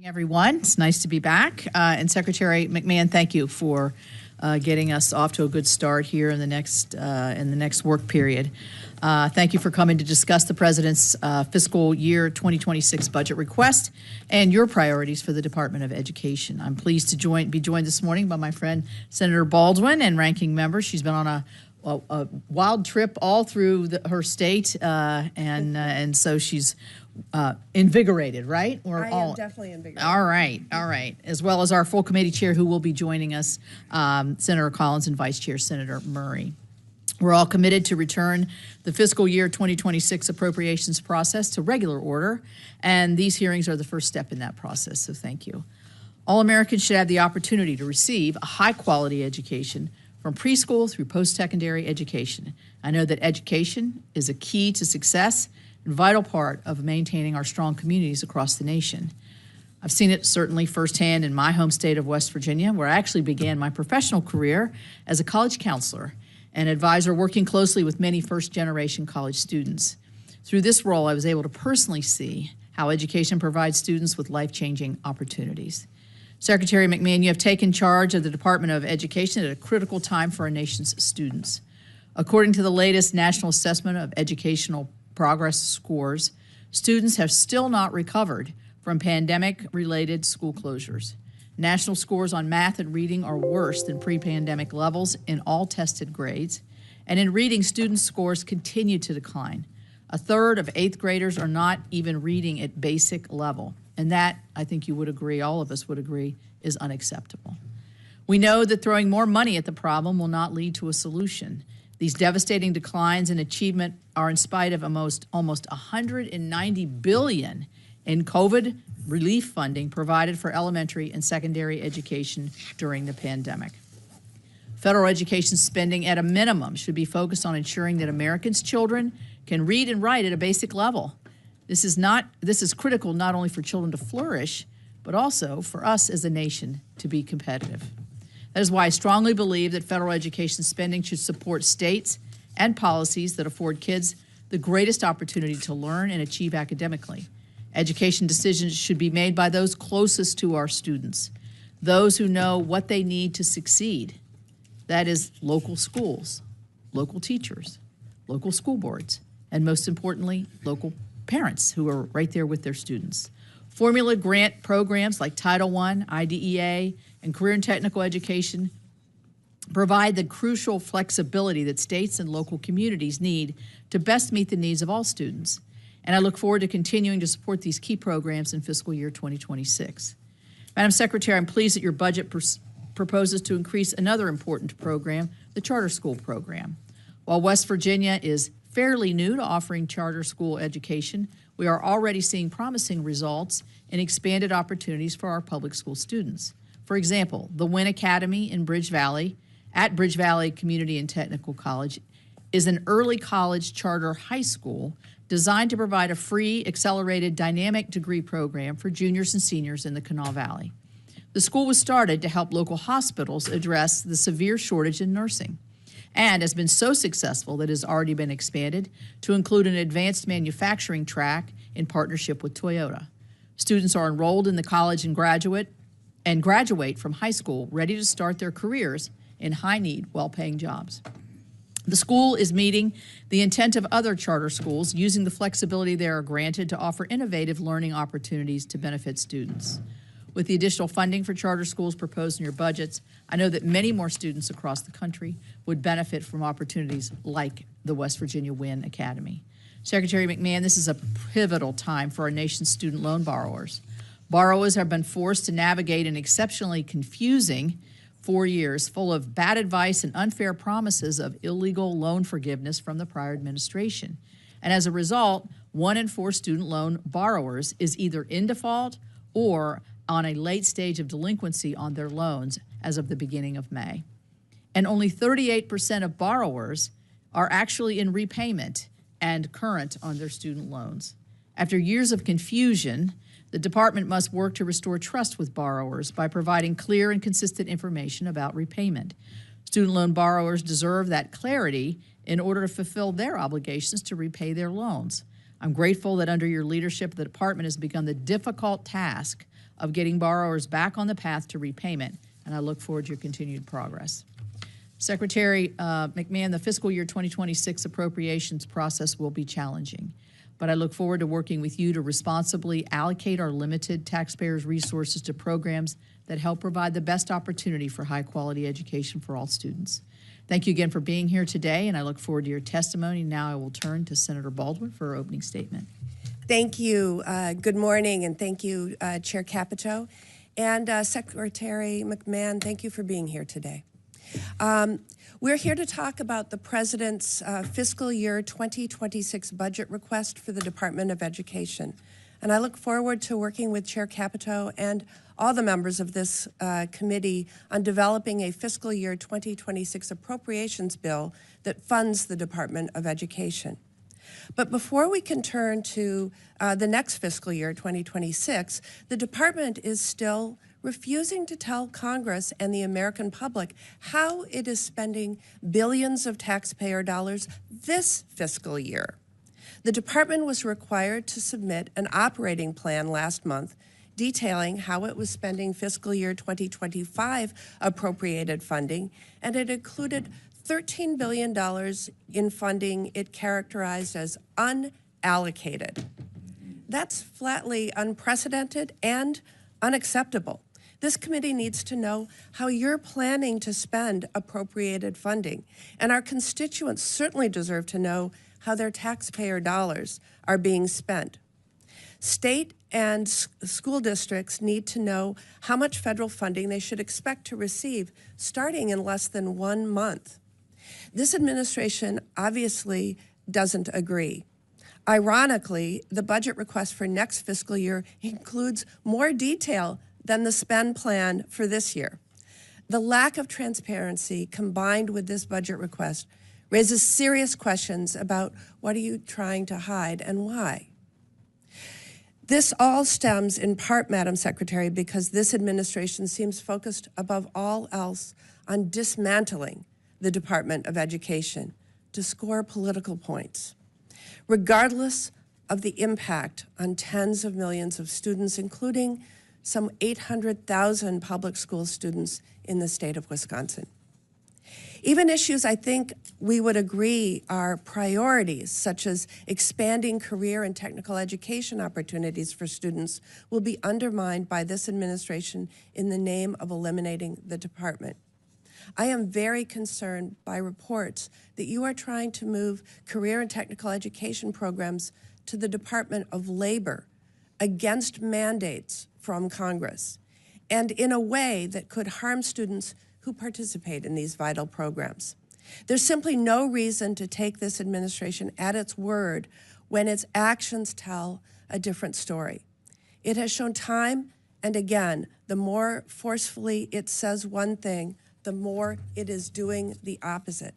Everyone, it's nice to be back. And Secretary McMahon, thank you for getting us off to a good start here in the next work period. Thank you for coming to discuss the President's fiscal year 2026 budget request and your priorities for the Department of Education. I'm pleased to be joined this morning by my friend Senator Baldwin and ranking member. She's been on a wild trip all through her state, and so she's invigorated, right? I am definitely invigorated. All right. As well as our full committee chair who will be joining us, Senator Collins and Vice Chair Senator Murray. We're all committed to return the fiscal year 2026 appropriations process to regular order, and these hearings are the first step in that process, so thank you. All Americans should have the opportunity to receive a high-quality education from preschool through post-secondary education. I know that education is a key to success and vital part of maintaining our strong communities across the nation. I've seen it certainly firsthand in my home state of West Virginia, where I actually began my professional career as a college counselor and advisor working closely with many first-generation college students. Through this role, I was able to personally see how education provides students with life-changing opportunities. Secretary McMahon, you have taken charge of the Department of Education at a critical time for our nation's students. According to the latest National Assessment of Educational Progress scores, students have still not recovered from pandemic-related school closures. National scores on math and reading are worse than pre-pandemic levels in all tested grades, and in reading, students' scores continue to decline. A third of 8th graders are not even reading at basic level, and that, I think you would agree, all of us would agree, is unacceptable. We know that throwing more money at the problem will not lead to a solution. These devastating declines in achievement are in spite of almost $190 billion in COVID relief funding provided for elementary and secondary education during the pandemic. Federal education spending at a minimum should be focused on ensuring that Americans' children can read and write at a basic level. This is critical not only for children to flourish, but also for us as a nation to be competitive. That is why I strongly believe that federal education spending should support states and policies that afford kids the greatest opportunity to learn and achieve academically. Education decisions should be made by those closest to our students, those who know what they need to succeed. That is local schools, local teachers, local school boards, and most importantly, local parents who are right there with their students. Formula grant programs like Title I, IDEA, and career and technical education provide the crucial flexibility that states and local communities need to best meet the needs of all students. And I look forward to continuing to support these key programs in fiscal year 2026. Madam Secretary, I'm pleased that your budget proposes to increase another important program, the charter school program. While West Virginia is fairly new to offering charter school education, we are already seeing promising results and expanded opportunities for our public school students. For example, the Wynn Academy in Bridge Valley Community and Technical College is an early college charter high school designed to provide a free, accelerated, dynamic degree program for juniors and seniors in the Kanawha Valley. The school was started to help local hospitals address the severe shortage in nursing, and has been so successful that it has already been expanded to include an advanced manufacturing track in partnership with Toyota. Students are enrolled in the college and graduate from high school ready to start their careers in high-need, well-paying jobs. The school is meeting the intent of other charter schools, using the flexibility they are granted to offer innovative learning opportunities to benefit students. With the additional funding for charter schools proposed in your budgets, I know that many more students across the country would benefit from opportunities like the West Virginia Wynn Academy. Secretary McMahon, this is a pivotal time for our nation's student loan borrowers. Borrowers have been forced to navigate an exceptionally confusing 4 years full of bad advice and unfair promises of illegal loan forgiveness from the prior administration. And as a result, 1 in 4 student loan borrowers is either in default or on a late stage of delinquency on their loans as of the beginning of May. And only 38% of borrowers are actually in repayment and current on their student loans. After years of confusion, the department must work to restore trust with borrowers by providing clear and consistent information about repayment. Student loan borrowers deserve that clarity in order to fulfill their obligations to repay their loans. I'm grateful that under your leadership, the department has begun the difficult task of getting borrowers back on the path to repayment, and I look forward to your continued progress. Secretary McMahon, the fiscal year 2026 appropriations process will be challenging, but I look forward to working with you to responsibly allocate our limited taxpayers' resources to programs that help provide the best opportunity for high-quality education for all students. Thank you again for being here today, and I look forward to your testimony. Now I will turn to Senator Baldwin for her opening statement. Thank you. Good morning, and thank you, Chair Capito. And Secretary McMahon, thank you for being here today. We're here to talk about the President's fiscal year 2026 budget request for the Department of Education. And I look forward to working with Chair Capito and all the members of this committee on developing a fiscal year 2026 appropriations bill that funds the Department of Education. But before we can turn to the next fiscal year, 2026, the department is still refusing to tell Congress and the American public how it is spending billions of taxpayer dollars this fiscal year. The department was required to submit an operating plan last month detailing how it was spending fiscal year 2025 appropriated funding, and it included $13 billion in funding it characterized as unallocated. That's flatly unprecedented and unacceptable. This committee needs to know how you're planning to spend appropriated funding, and our constituents certainly deserve to know how their taxpayer dollars are being spent. State and school districts need to know how much federal funding they should expect to receive starting in less than 1 month. This administration obviously doesn't agree. Ironically, the budget request for next fiscal year includes more detail than the spend plan for this year. The lack of transparency combined with this budget request raises serious questions about what are you trying to hide and why. This all stems in part, Madam Secretary, because this administration seems focused above all else on dismantling the Department of Education to score political points, regardless of the impact on tens of millions of students, including some 800,000 public school students in the state of Wisconsin. Even issues I think we would agree are priorities, such as expanding career and technical education opportunities for students, will be undermined by this administration in the name of eliminating the department. I am very concerned by reports that you are trying to move career and technical education programs to the Department of Labor against mandates from Congress, and in a way that could harm students who participate in these vital programs. There's simply no reason to take this administration at its word when its actions tell a different story. It has shown time and again, the more forcefully it says one thing, the more it is doing the opposite.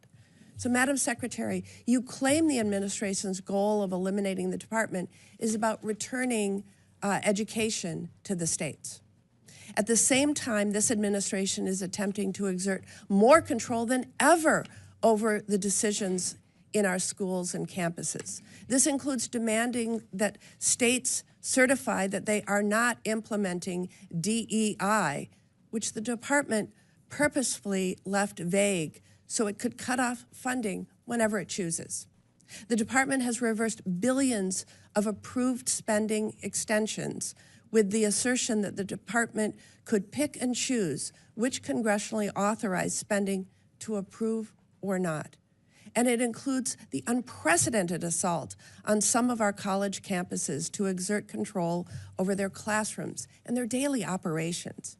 So, Madam Secretary, you claim the administration's goal of eliminating the department is about returning education to the states. At the same time, this administration is attempting to exert more control than ever over the decisions in our schools and campuses. This includes demanding that states certify that they are not implementing DEI, which the department purposefully left vague so it could cut off funding whenever it chooses. The department has reversed billions of approved spending extensions with the assertion that the department could pick and choose which congressionally authorized spending to approve or not. And it includes the unprecedented assault on some of our college campuses to exert control over their classrooms and their daily operations.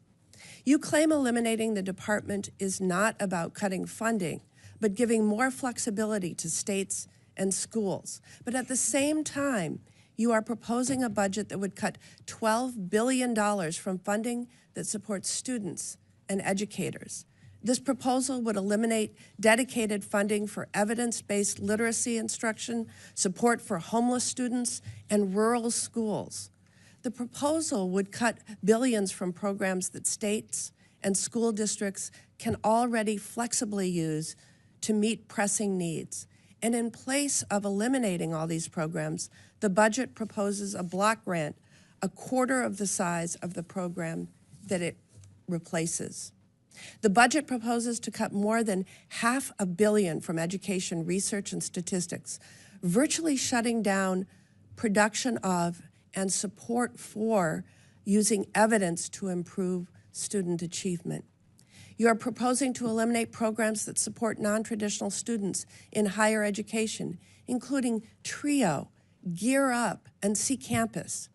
You claim eliminating the department is not about cutting funding, but giving more flexibility to states and schools. But at the same time, you are proposing a budget that would cut $12 billion from funding that supports students and educators. This proposal would eliminate dedicated funding for evidence-based literacy instruction, support for homeless students, and rural schools. The proposal would cut billions from programs that states and school districts can already flexibly use to meet pressing needs. And in place of eliminating all these programs, the budget proposes a block grant a quarter of the size of the program that it replaces. The budget proposes to cut more than $500 million from education research and statistics, virtually shutting down production of and support for using evidence to improve student achievement. You are proposing to eliminate programs that support non-traditional students in higher education, including TRIO, Gear Up, and See Campus.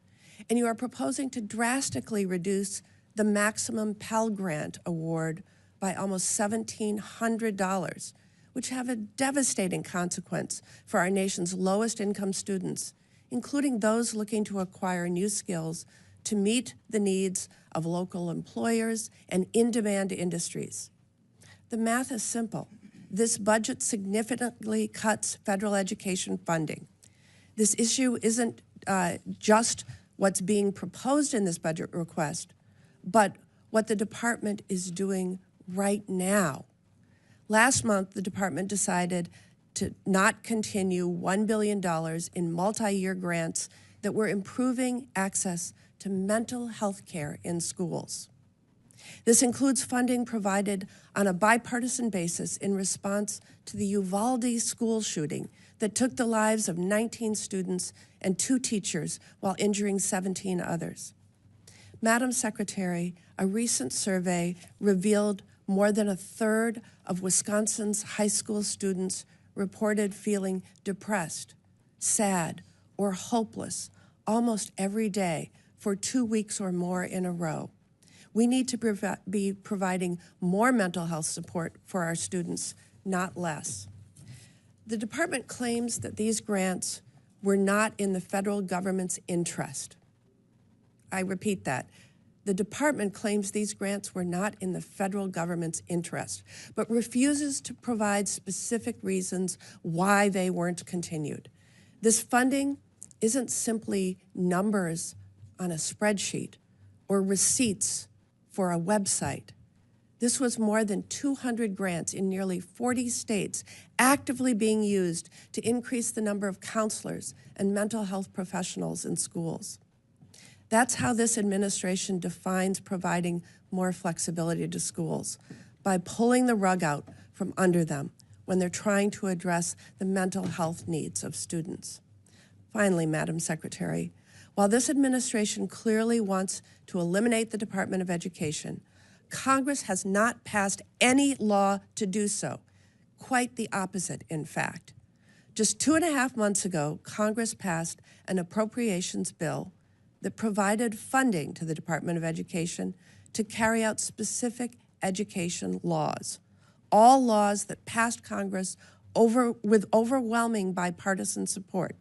And you are proposing to drastically reduce the maximum Pell Grant award by almost $1,700, which have a devastating consequence for our nation's lowest income students, including those looking to acquire new skills to meet the needs of local employers and in-demand industries. The math is simple. This budget significantly cuts federal education funding. This issue isn't just what's being proposed in this budget request, but what the department is doing right now. Last month, the department decided to not continue $1 billion in multi-year grants that were improving access to mental health care in schools. This includes funding provided on a bipartisan basis in response to the Uvalde school shooting that took the lives of 19 students and 2 teachers while injuring 17 others. Madam Secretary, a recent survey revealed more than a third of Wisconsin's high school students reported feeling depressed, sad, or hopeless almost every day for 2 weeks or more in a row. We need to be providing more mental health support for our students, not less. The department claims that these grants were not in the federal government's interest. I repeat that. The department claims these grants were not in the federal government's interest, but refuses to provide specific reasons why they weren't continued. This funding isn't simply numbers on a spreadsheet or receipts for a website. This was more than 200 grants in nearly 40 states actively being used to increase the number of counselors and mental health professionals in schools. That's how this administration defines providing more flexibility to schools, by pulling the rug out from under them when they're trying to address the mental health needs of students. Finally, Madam Secretary, while this administration clearly wants to eliminate the Department of Education, Congress has not passed any law to do so. Quite the opposite, in fact. Just 2.5 months ago, Congress passed an appropriations bill that provided funding to the Department of Education to carry out specific education laws, all laws that passed Congress with overwhelming bipartisan support,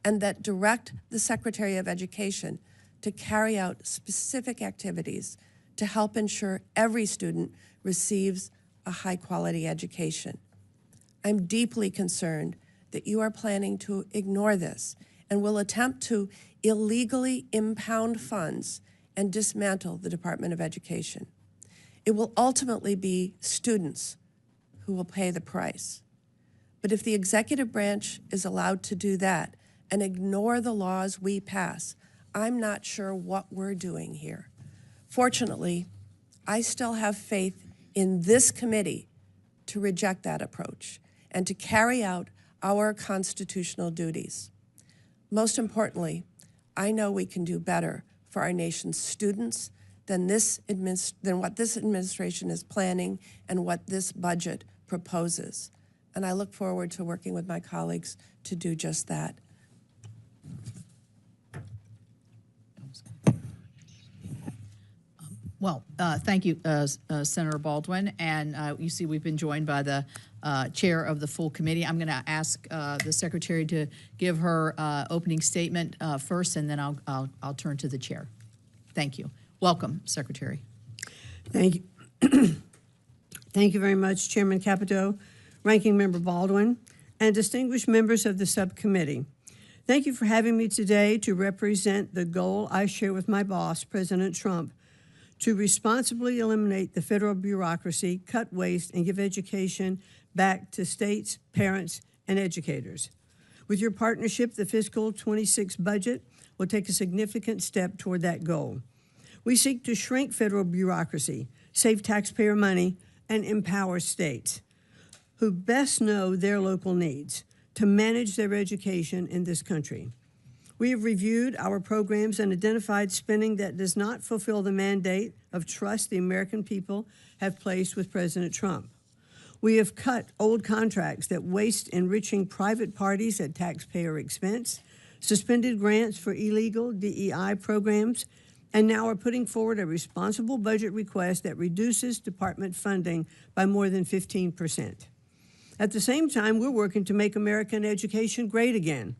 and that direct the Secretary of Education to carry out specific activities to help ensure every student receives a high-quality education. I'm deeply concerned that you are planning to ignore this and will attempt to illegally impound funds and dismantle the Department of Education. It will ultimately be students who will pay the price. But if the executive branch is allowed to do that and ignore the laws we pass, I'm not sure what we're doing here. Fortunately, I still have faith in this committee to reject that approach and to carry out our constitutional duties. Most importantly, I know we can do better for our nation's students than what this administration is planning and what this budget proposes. And I look forward to working with my colleagues to do just that. Well, thank you, Senator Baldwin. And you see we've been joined by the chair of the full committee. I'm going to ask the secretary to give her opening statement first, and then I'll turn to the chair. Thank you. Welcome, Secretary. Thank you. Thank you very much, Chairman Capito, Ranking Member Baldwin, and distinguished members of the subcommittee. Thank you for having me today to represent the goal I share with my boss, President Trump, to responsibly eliminate the federal bureaucracy, cut waste, and give education back to states, parents, and educators. With your partnership, the fiscal 26 budget will take a significant step toward that goal. We seek to shrink federal bureaucracy, save taxpayer money, and empower states who best know their local needs to manage their education in this country. We have reviewed our programs and identified spending that does not fulfill the mandate of trust the American people have placed with President Trump. We have cut old contracts that waste enriching private parties at taxpayer expense, suspended grants for illegal DEI programs, and now are putting forward a responsible budget request that reduces department funding by more than 15%. At the same time, we're working to make American education great again.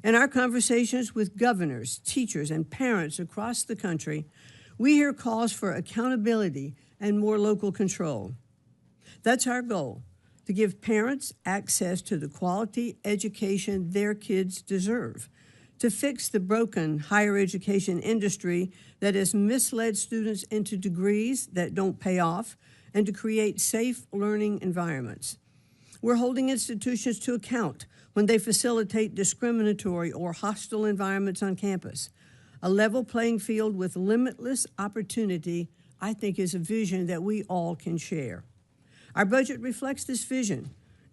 In our conversations with governors, teachers, and parents across the country, we hear calls for accountability and more local control. That's our goal, to give parents access to the quality education their kids deserve, to fix the broken higher education industry that has misled students into degrees that don't pay off, and to create safe learning environments. We're holding institutions to account when they facilitate discriminatory or hostile environments on campus. A level playing field with limitless opportunity, I think, is a vision that we all can share. Our budget reflects this vision.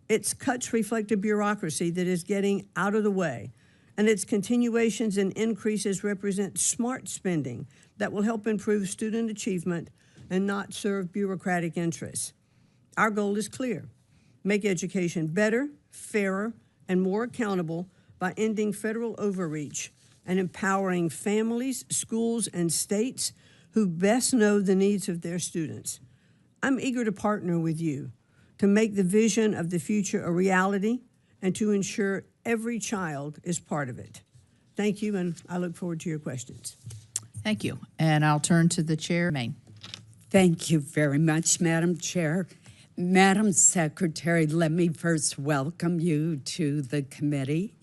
Its cuts reflect a bureaucracy that is getting out of the way, and its continuations and increases represent smart spending that will help improve student achievement and not serve bureaucratic interests. Our goal is clear: make education better, fairer, and more accountable by ending federal overreach and empowering families, schools, and states who best know the needs of their students. I'm eager to partner with you to make the vision of the future a reality and to ensure every child is part of it. Thank you, and I look forward to your questions. Thank you. And I'll turn to the chair, Maine. Thank you very much, Madam Chair. Madam Secretary, let me first welcome you to the committee.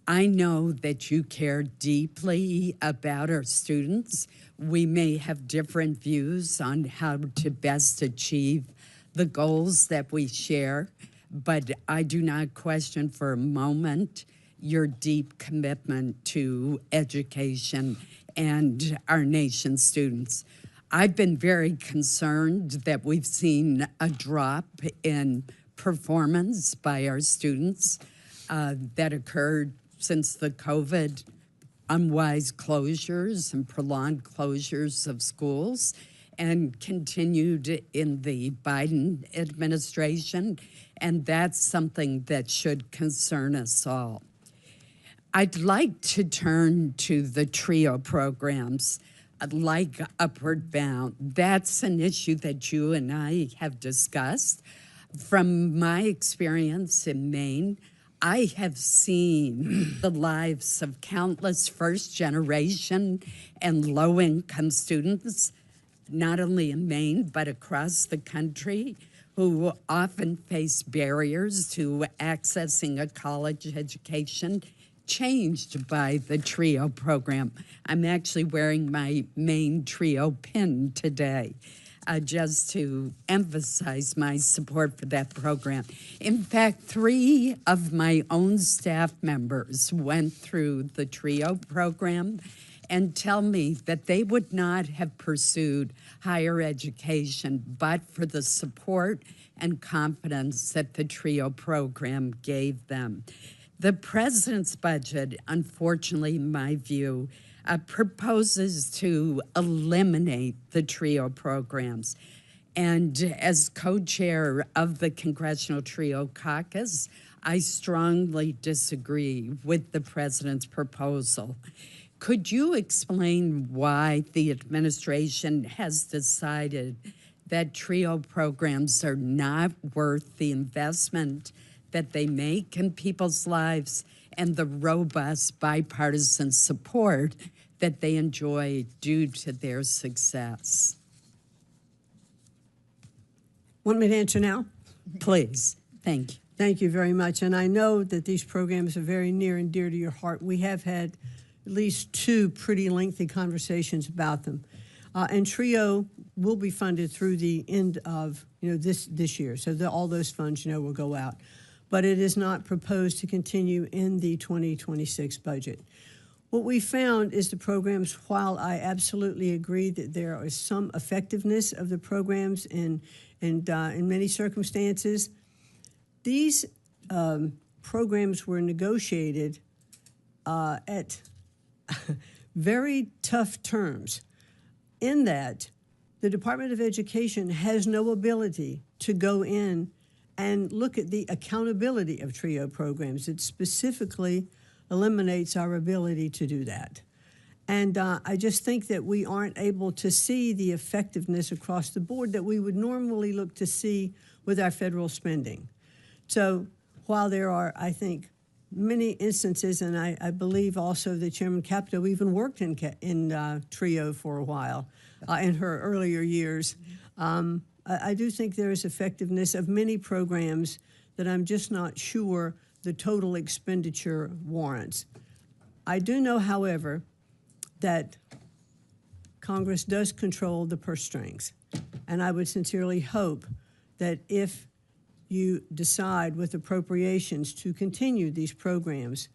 I know that you care deeply about our students. We may have different views on how to best achieve the goals that we share, but I do not question for a moment your deep commitment to education and our nation's students. I've been very concerned that we've seen a drop in performance by our students that occurred since the COVID unwise closures and prolonged closures of schools and continued in the Biden administration, and that's something that should concern us all. I'd like to turn to the TRIO programs, like Upward Bound. That's an issue that you and I have discussed. From my experience in Maine, I have seen the lives of countless first-generation and low-income students, not only in Maine, but across the country, who often face barriers to accessing a college education changed by the TRIO program. I'm actually wearing my Maine TRIO pin today, just to emphasize my support for that program. In fact, 3 of my own staff members went through the TRIO program and tell me that they would not have pursued higher education but for the support and confidence that the TRIO program gave them. The president's budget, unfortunately, in my view, proposes to eliminate the TRIO programs. And as co-chair of the Congressional TRIO Caucus, I strongly disagree with the president's proposal. Could you explain why the administration has decided that TRIO programs are not worth the investment that they make in people's lives and the robust bipartisan support that they enjoy due to their success? Want me to answer now? Please. Thank you. Thank you very much. And I know that these programs are very near and dear to your heart. We have had at least 2 pretty lengthy conversations about them. And TRIO will be funded through the end of this year. So all those funds will go out. But it is not proposed to continue in the 2026 budget. What we found is the programs, while I absolutely agree that there is some effectiveness of the programs in many circumstances, these programs were negotiated at very tough terms, in that the Department of Education has no ability to go in and look at the accountability of TRIO programs. It specifically eliminates our ability to do that. And I just think that we aren't able to see the effectiveness across the board that we would normally look to see with our federal spending. So while there are, I think, many instances, and I believe also that Chairman Capito even worked in TRIO for a while in her earlier years, I do think there is effectiveness of many programs that I'm just not sure the total expenditure warrants. I do know, however, that Congress does control the purse strings, and I would sincerely hope that if you decide with appropriations to continue these programs,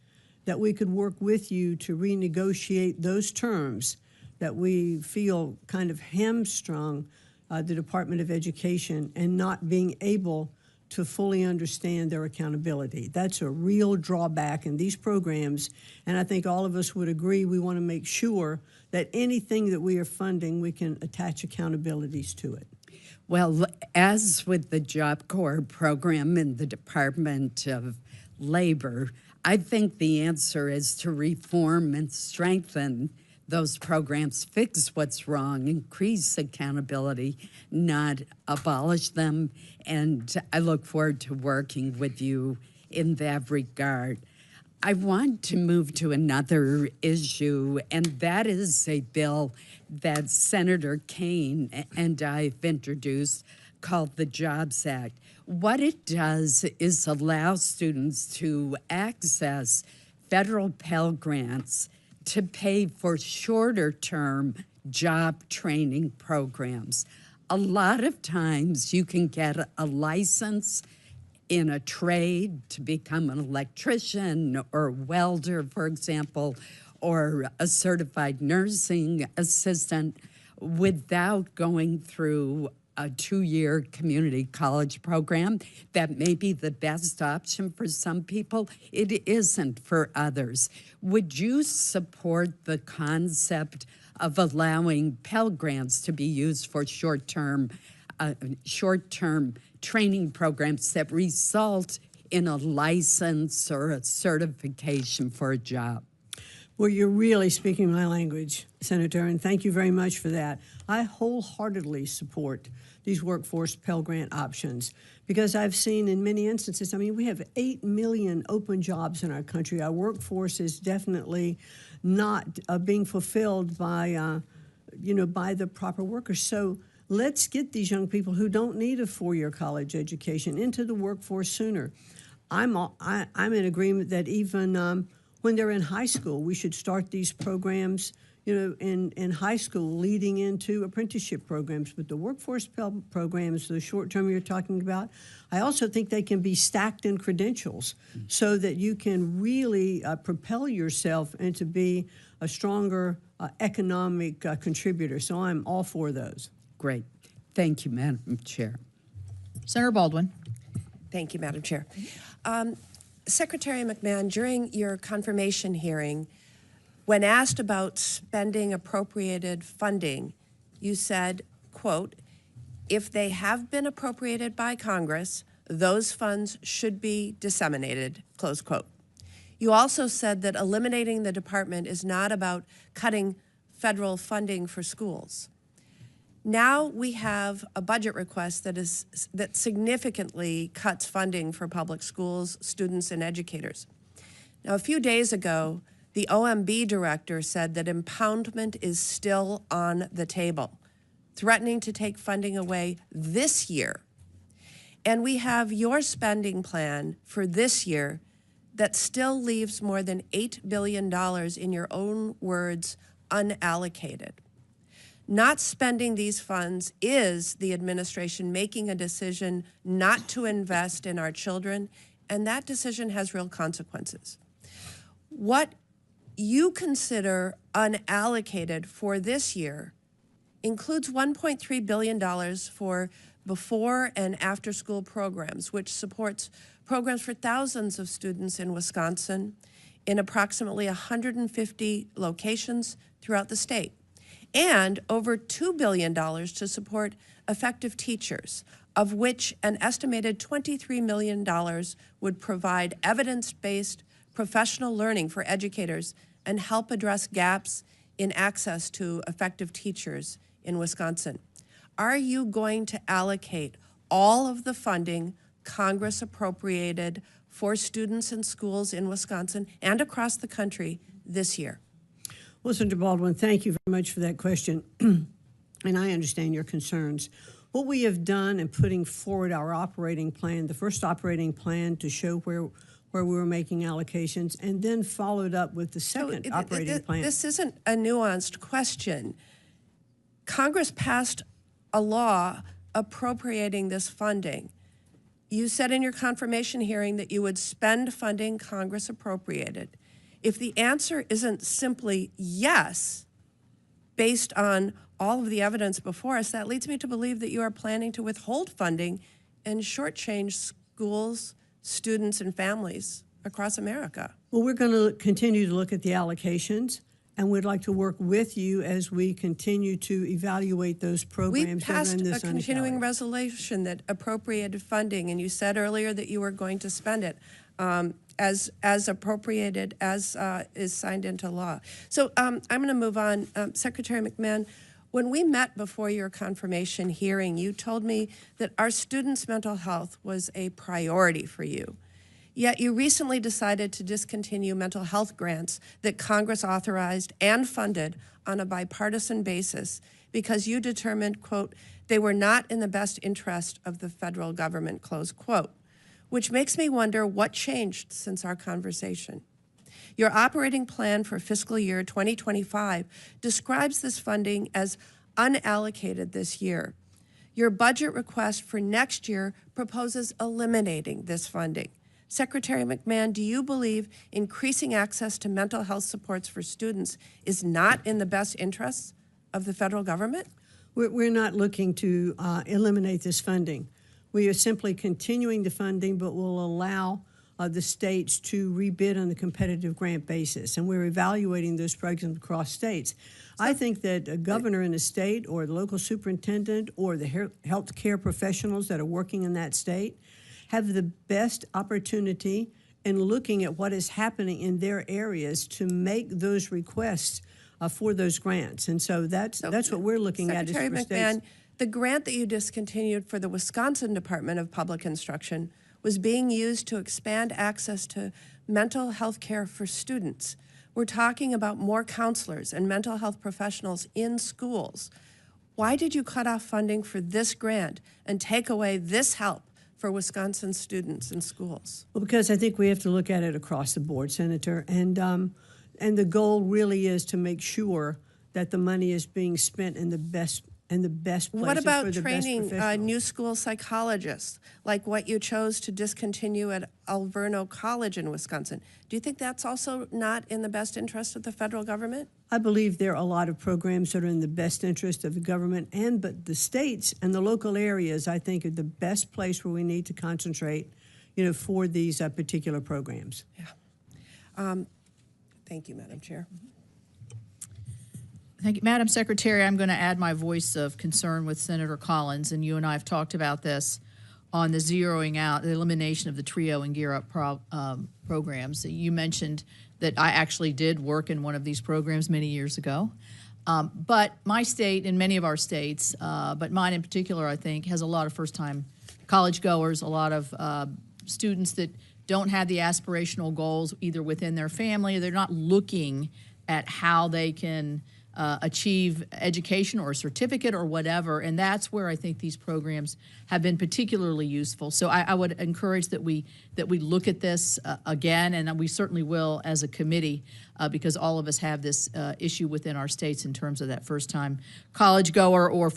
that we could work with you to renegotiate those terms that we feel kind of hamstrung the Department of Education and not being able to fully understand their accountability. That's a real drawback in these programs, and I think all of us would agree we want to make sure that anything that we are funding, we can attach accountabilities to it. Well, as with the Job Corps program in the Department of Labor, I think the answer is to reform and strengthen those programs, fix what's wrong, increase accountability, not abolish them. And I look forward to working with you in that regard. I want to move to another issue, and that is a bill that Senator Kaine and I've introduced called the Jobs Act. What it does is allow students to access federal Pell Grants to pay for shorter-term job training programs. A lot of times you can get a license in a trade to become an electrician or welder, for example, or a certified nursing assistant without going through a 2-year community college program. That may be the best option for some people. It isn't for others. Would you support the concept of allowing Pell Grants to be used for short-term training programs that result in a license or a certification for a job? Well, you're really speaking my language, Senator, and thank you very much for that. I wholeheartedly support these workforce Pell Grant options because I've seen in many instances, I mean, we have 8 million open jobs in our country. Our workforce is definitely not being fulfilled by, by the proper workers. So let's get these young people who don't need a 4-year college education into the workforce sooner. I'm in agreement that even when they're in high school, we should start these programs, in high school leading into apprenticeship programs. But the workforce Pell programs, the short term you're talking about, I also think they can be stacked in credentials so that you can really propel yourself and to be a stronger economic contributor. So I'm all for those. Great. Thank you, Madam Chair. Senator Baldwin. Thank you, Madam Chair. Secretary McMahon, during your confirmation hearing, when asked about spending appropriated funding, you said, quote, if they have been appropriated by Congress, those funds should be disseminated, close quote. You also said that eliminating the department is not about cutting federal funding for schools. Now we have a budget request that significantly cuts funding for public schools, students, and educators. Now, a few days ago, the OMB director said that impoundment is still on the table, threatening to take funding away this year. And we have your spending plan for this year that still leaves more than $8 billion, in your own words, unallocated. Not spending these funds is the administration making a decision not to invest in our children, and that decision has real consequences. What you consider unallocated for this year includes $1.3 billion for before and after school programs, which supports programs for thousands of students in Wisconsin in approximately 150 locations throughout the state, and over $2 billion to support effective teachers, of which an estimated $23 million would provide evidence-based professional learning for educators and help address gaps in access to effective teachers in Wisconsin. Are you going to allocate all of the funding Congress appropriated for students and schools in Wisconsin and across the country this year? Well, Senator Baldwin, thank you very much for that question. And I understand your concerns. What we have done in putting forward our operating plan, the first operating plan to show where we were making allocations, and then followed up with the second operating plan. This isn't a nuanced question. Congress passed a law appropriating this funding. You said in your confirmation hearing that you would spend funding Congress appropriated. If the answer isn't simply yes, based on all of the evidence before us, that leads me to believe that you are planning to withhold funding and shortchange schools, students, and families across America. Well, we're going to continue to look at the allocations, and we'd like to work with you as we continue to evaluate those programs. We passed that are in this a continuing undercalc. resolution that appropriated funding, and you said earlier that you were going to spend it as appropriated as is signed into law. So I'm going to move on. Secretary McMahon, when we met before your confirmation hearing, you told me that our students' mental health was a priority for you. Yet you recently decided to discontinue mental health grants that Congress authorized and funded on a bipartisan basis because you determined, quote, they were not in the best interest of the federal government, close quote, which makes me wonder what changed since our conversation. Your operating plan for fiscal year 2025 describes this funding as unallocated this year. Your budget request for next year proposes eliminating this funding. Secretary McMahon, do you believe increasing access to mental health supports for students is not in the best interests of the federal government? We're not looking to eliminate this funding. We are simply continuing the funding, but will allow the states to rebid on the competitive grant basis. And we're evaluating those programs across states. I think that a governor in a state or the local superintendent or the health care professionals that are working in that state have the best opportunity in looking at what is happening in their areas to make those requests for those grants. And so that's what we're looking at. Secretary is for McMahon, states. the grant that you discontinued for the Wisconsin Department of Public Instruction was being used to expand access to mental health care for students. We're talking about more counselors and mental health professionals in schools. Why did you cut off funding for this grant and take away this help for Wisconsin students in schools? Well, because I think we have to look at it across the board, Senator, and the goal really is to make sure that the money is being spent in the best places. What about for the training best professionals. new school psychologists, like what you chose to discontinue at Alverno College in Wisconsin? Do you think that's also not in the best interest of the federal government? I believe there are a lot of programs that are in the best interest of the government, but the states and the local areas, I think, are the best place where we need to concentrate, for these particular programs. Yeah. Thank you, Madam Chair. Thank you. Madam Secretary, I'm going to add my voice of concern with Senator Collins, and you and I have talked about this on the zeroing out, the elimination of the TRIO and Gear Up programs. You mentioned that I actually did work in one of these programs many years ago. But my state and many of our states, but mine in particular, I think, has a lot of first-time college goers, a lot of students that don't have the aspirational goals either within their family, or they're not looking at how they can achieve education or a certificate or whatever, and that's where I think these programs have been particularly useful. So I would encourage that we look at this again, and we certainly will as a committee, because all of us have this issue within our states in terms of that first-time college goer or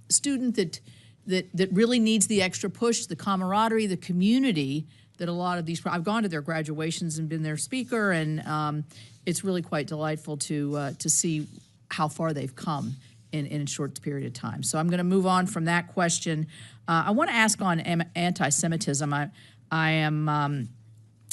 student that really needs the extra push, the camaraderie, the community that a lot of these, I've gone to their graduations and been their speaker, and it's really quite delightful to see how far they've come in a short period of time. So I'm going to move on from that question. I want to ask on anti-Semitism. I am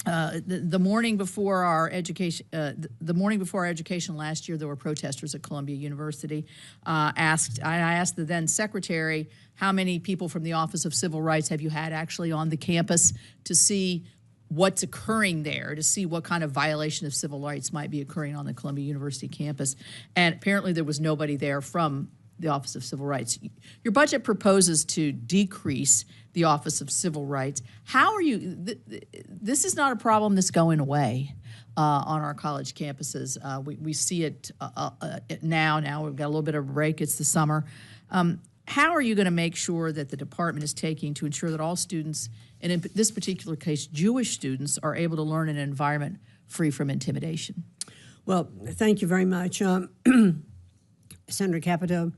the morning before our education. The morning before our education last year, there were protesters at Columbia University. I asked the then secretary, how many people from the Office of Civil Rights have you had actually on the campus to see what's occurring there, to see what kind of violation of civil rights might be occurring on the Columbia University campus. And apparently there was nobody there from the Office of Civil Rights. Your budget proposes to decrease the Office of Civil Rights. How are you, this is not a problem that's going away on our college campuses. We see it now we've got a little bit of a break, it's the summer. How are you going to make sure that the department is taking to ensure that all students, and in this particular case, Jewish students, are able to learn in an environment free from intimidation? Well, thank you very much, Senator Capito.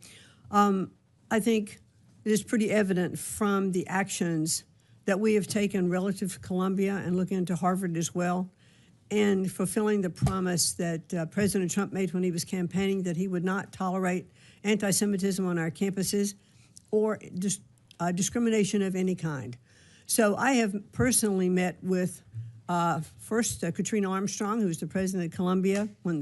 I think it is pretty evident from the actions that we have taken relative to Columbia and looking into Harvard as well, and fulfilling the promise that President Trump made when he was campaigning that he would not tolerate anti-Semitism on our campuses or discrimination of any kind. So I have personally met with first Katrina Armstrong, who was the president of Columbia when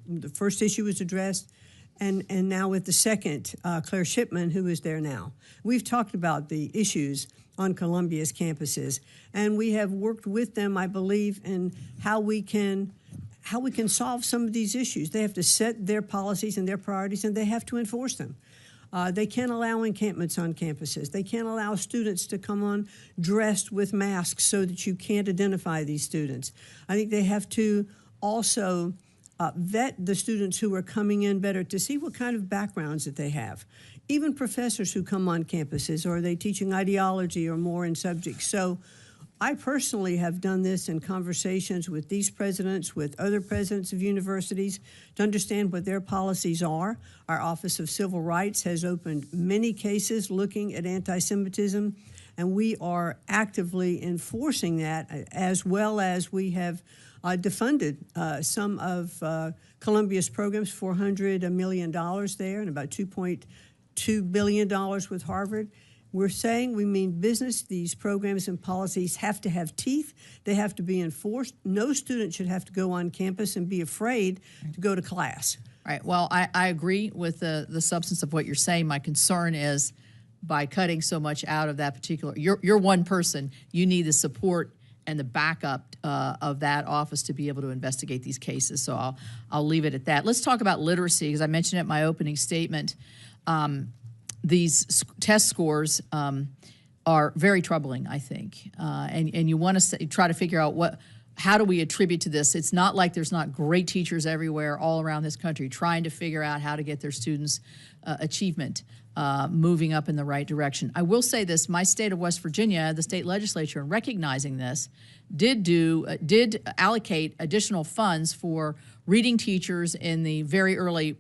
the first issue was addressed, and now with the second, Claire Shipman, who is there now. We've talked about the issues on Columbia's campuses, and we have worked with them, I believe, in how we can solve some of these issues. They have to set their policies and their priorities, and they have to enforce them. They can't allow encampments on campuses. They can't allow students to come on dressed with masks so that you can't identify these students. I think they have to also vet the students who are coming in better to see what kind of backgrounds that they have. Even professors who come on campuses, are they teaching ideology or more in subjects? So I personally have done this in conversations with these presidents, with other presidents of universities, to understand what their policies are. Our Office of Civil Rights has opened many cases looking at anti-Semitism, and we are actively enforcing that, as well as we have defunded some of Columbia's programs, $400 million there, and about $2.2 billion with Harvard. We're saying we mean business. These programs and policies have to have teeth. They have to be enforced. No student should have to go on campus and be afraid to go to class. Right. Well, I agree with the substance of what you're saying. My concern is by cutting so much out of that particular, you're one person. You need the support and the backup of that office to be able to investigate these cases. So I'll leave it at that. Let's talk about literacy, because I mentioned it in my opening statement. These test scores are very troubling, I think, and you want to try to figure out how do we attribute to this. It's not like there's not great teachers everywhere all around this country trying to figure out how to get their students' achievement moving up in the right direction. I will say this, my state of West Virginia, the state legislature, in recognizing this, did allocate additional funds for reading teachers in the very early,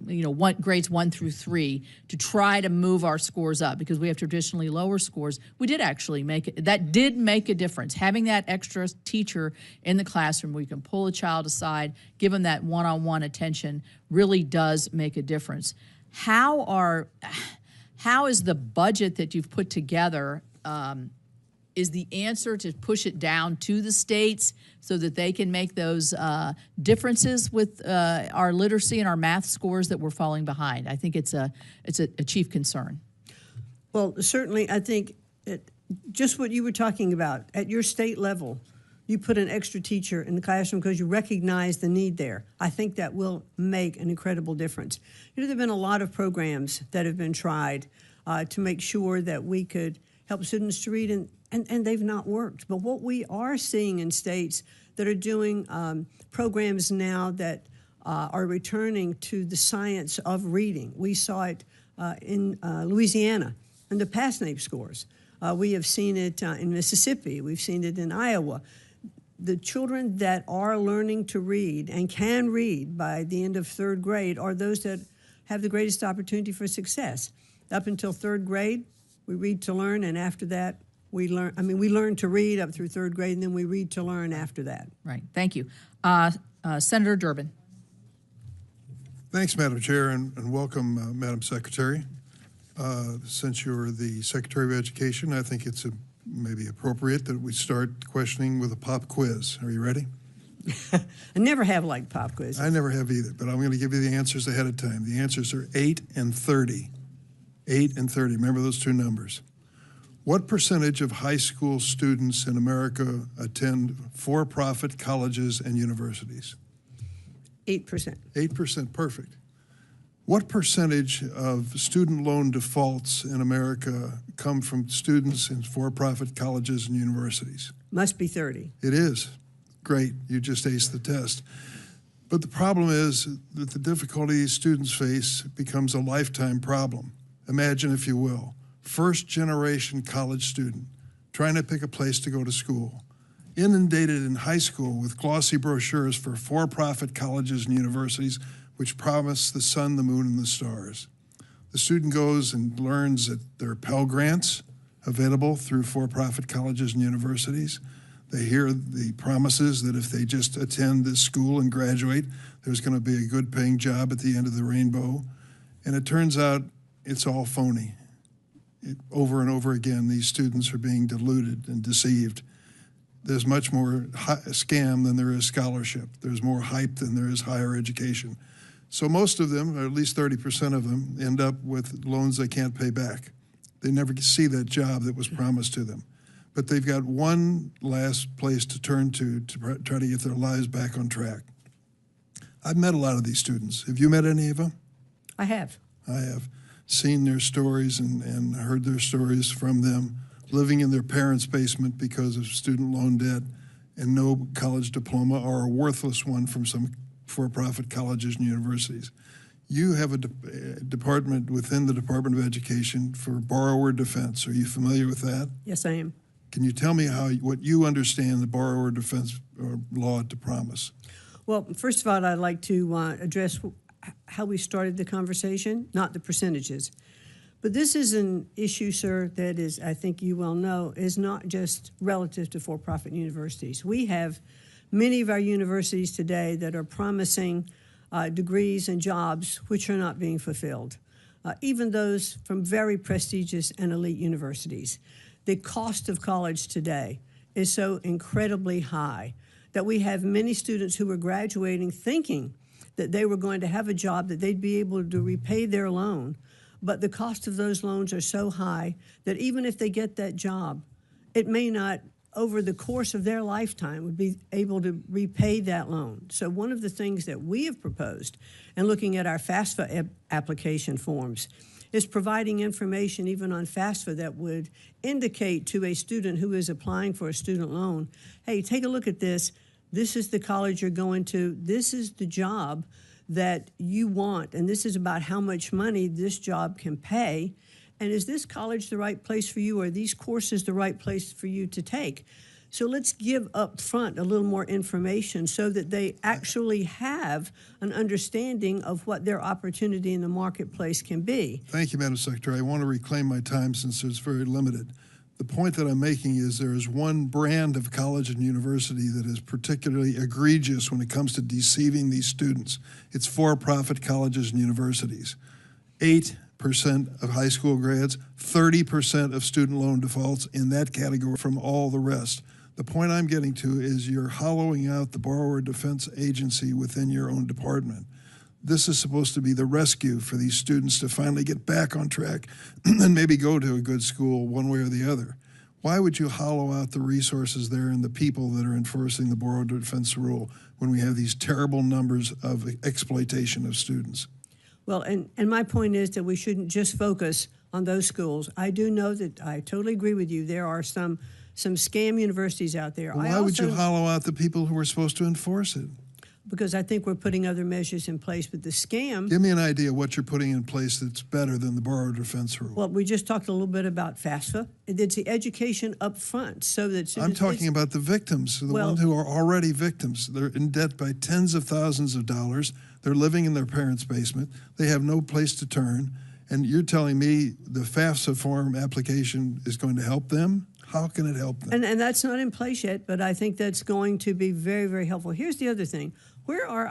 grades 1 through 3 to try to move our scores up, because we have traditionally lower scores. We did actually that did make a difference. Having that extra teacher in the classroom where you can pull a child aside, give them that one-on-one attention, really does make a difference. How is the budget that you've put together, is the answer to push it down to the states so that they can make those differences with our literacy and our math scores that we're falling behind? I think it's a chief concern. Well, certainly, I think just what you were talking about, at your state level, you put an extra teacher in the classroom because you recognize the need there. I think that will make an incredible difference. There have been a lot of programs that have been tried to make sure that we could help students to read, and they've not worked. But what we are seeing in states that are doing programs now that are returning to the science of reading. We saw it in Louisiana in the PASNAPE scores. We have seen it in Mississippi. We've seen it in Iowa. The children that are learning to read and can read by the end of 3rd grade are those that have the greatest opportunity for success. Up until 3rd grade, we read to learn, and after that, We learn to read up through third grade, and then we read to learn after that. Right, thank you. Senator Durbin. Thanks, Madam Chair, and welcome, Madam Secretary. Since you're the Secretary of Education, I think it's maybe appropriate that we start questioning with a pop quiz. Are you ready? I never have liked pop quizzes. I never have either, but I'm going to give you the answers ahead of time. The answers are 8 and 30. 8 and 30. Remember those two numbers. What percentage of high school students in America attend for-profit colleges and universities? 8%. 8%, perfect. What percentage of student loan defaults in America come from students in for-profit colleges and universities? Must be 30. It is. Great, you just aced the test. But the problem is that the difficulty these students face becomes a lifetime problem. Imagine, if you will, first-generation college student trying to pick a place to go to school, inundated in high school with glossy brochures for-profit colleges and universities which promise the sun, the moon, and the stars. The student goes and learns that there are Pell Grants available through for-profit colleges and universities. They hear the promises that if they just attend this school and graduate, there's going to be a good paying job at the end of the rainbow. And it turns out it's all phony. Over and over again, these students are being deluded and deceived. There's much more scam than there is scholarship. There's more hype than there is higher education. So most of them, or at least 30% of them, end up with loans they can't pay back. They never see that job that was promised to them. But they've got one last place to turn to try to get their lives back on track. I've met a lot of these students. Have you met any of them? I have. I have seen their stories and heard their stories from them, living in their parents' basement because of student loan debt and no college diploma, or a worthless one from some for-profit colleges and universities. You have a department within the Department of Education for borrower defense. Are you familiar with that? Yes, I am. Can you tell me what you understand the borrower defense law to promise? Well, first of all, I'd like to address how we started the conversation, not the percentages. But this is an issue, sir, that is, I think you well know, is not just relative to for-profit universities. We have many of our universities today that are promising degrees and jobs which are not being fulfilled, even those from very prestigious and elite universities. The cost of college today is so incredibly high that we have many students who are graduating thinking that they were going to have a job, that they'd be able to repay their loan, but the cost of those loans are so high that even if they get that job, it may not, over the course of their lifetime, would be able to repay that loan. So one of the things that we have proposed in looking at our FAFSA application forms is providing information even on FAFSA that would indicate to a student who is applying for a student loan, hey, take a look at this. This is the college you're going to. This is the job that you want, and this is about how much money this job can pay. And is this college the right place for you? Or are these courses the right place for you to take? So let's give up front a little more information so that they actually have an understanding of what their opportunity in the marketplace can be. Thank you, Madam Secretary. I want to reclaim my time since it's very limited. The point that I'm making is there is one brand of college and university that is particularly egregious when it comes to deceiving these students. It's for-profit colleges and universities. 8% of high school grads, 30% of student loan defaults in that category from all the rest. The point I'm getting to is you're hollowing out the borrower defense agency within your own department. This is supposed to be the rescue for these students to finally get back on track and maybe go to a good school one way or the other. Why would you hollow out the resources there and the people that are enforcing the borrower defense rule when we have these terrible numbers of exploitation of students? Well, and my point is that we shouldn't just focus on those schools. I do know that I totally agree with you. There are some scam universities out there. Why would you hollow out the people who are supposed to enforce it? Because I think we're putting other measures in place with the scam. Give me an idea of what you're putting in place that's better than the borrower defense rule. Well, we just talked a little bit about FAFSA. It's the education up front. So that I'm talking about the victims, the ones who are already victims. They're in debt by tens of thousands of dollars. They're living in their parents' basement. They have no place to turn. And you're telling me the FAFSA form application is going to help them? How can it help them? And that's not in place yet, but I think that's going to be very, very helpful. Here's the other thing. Where are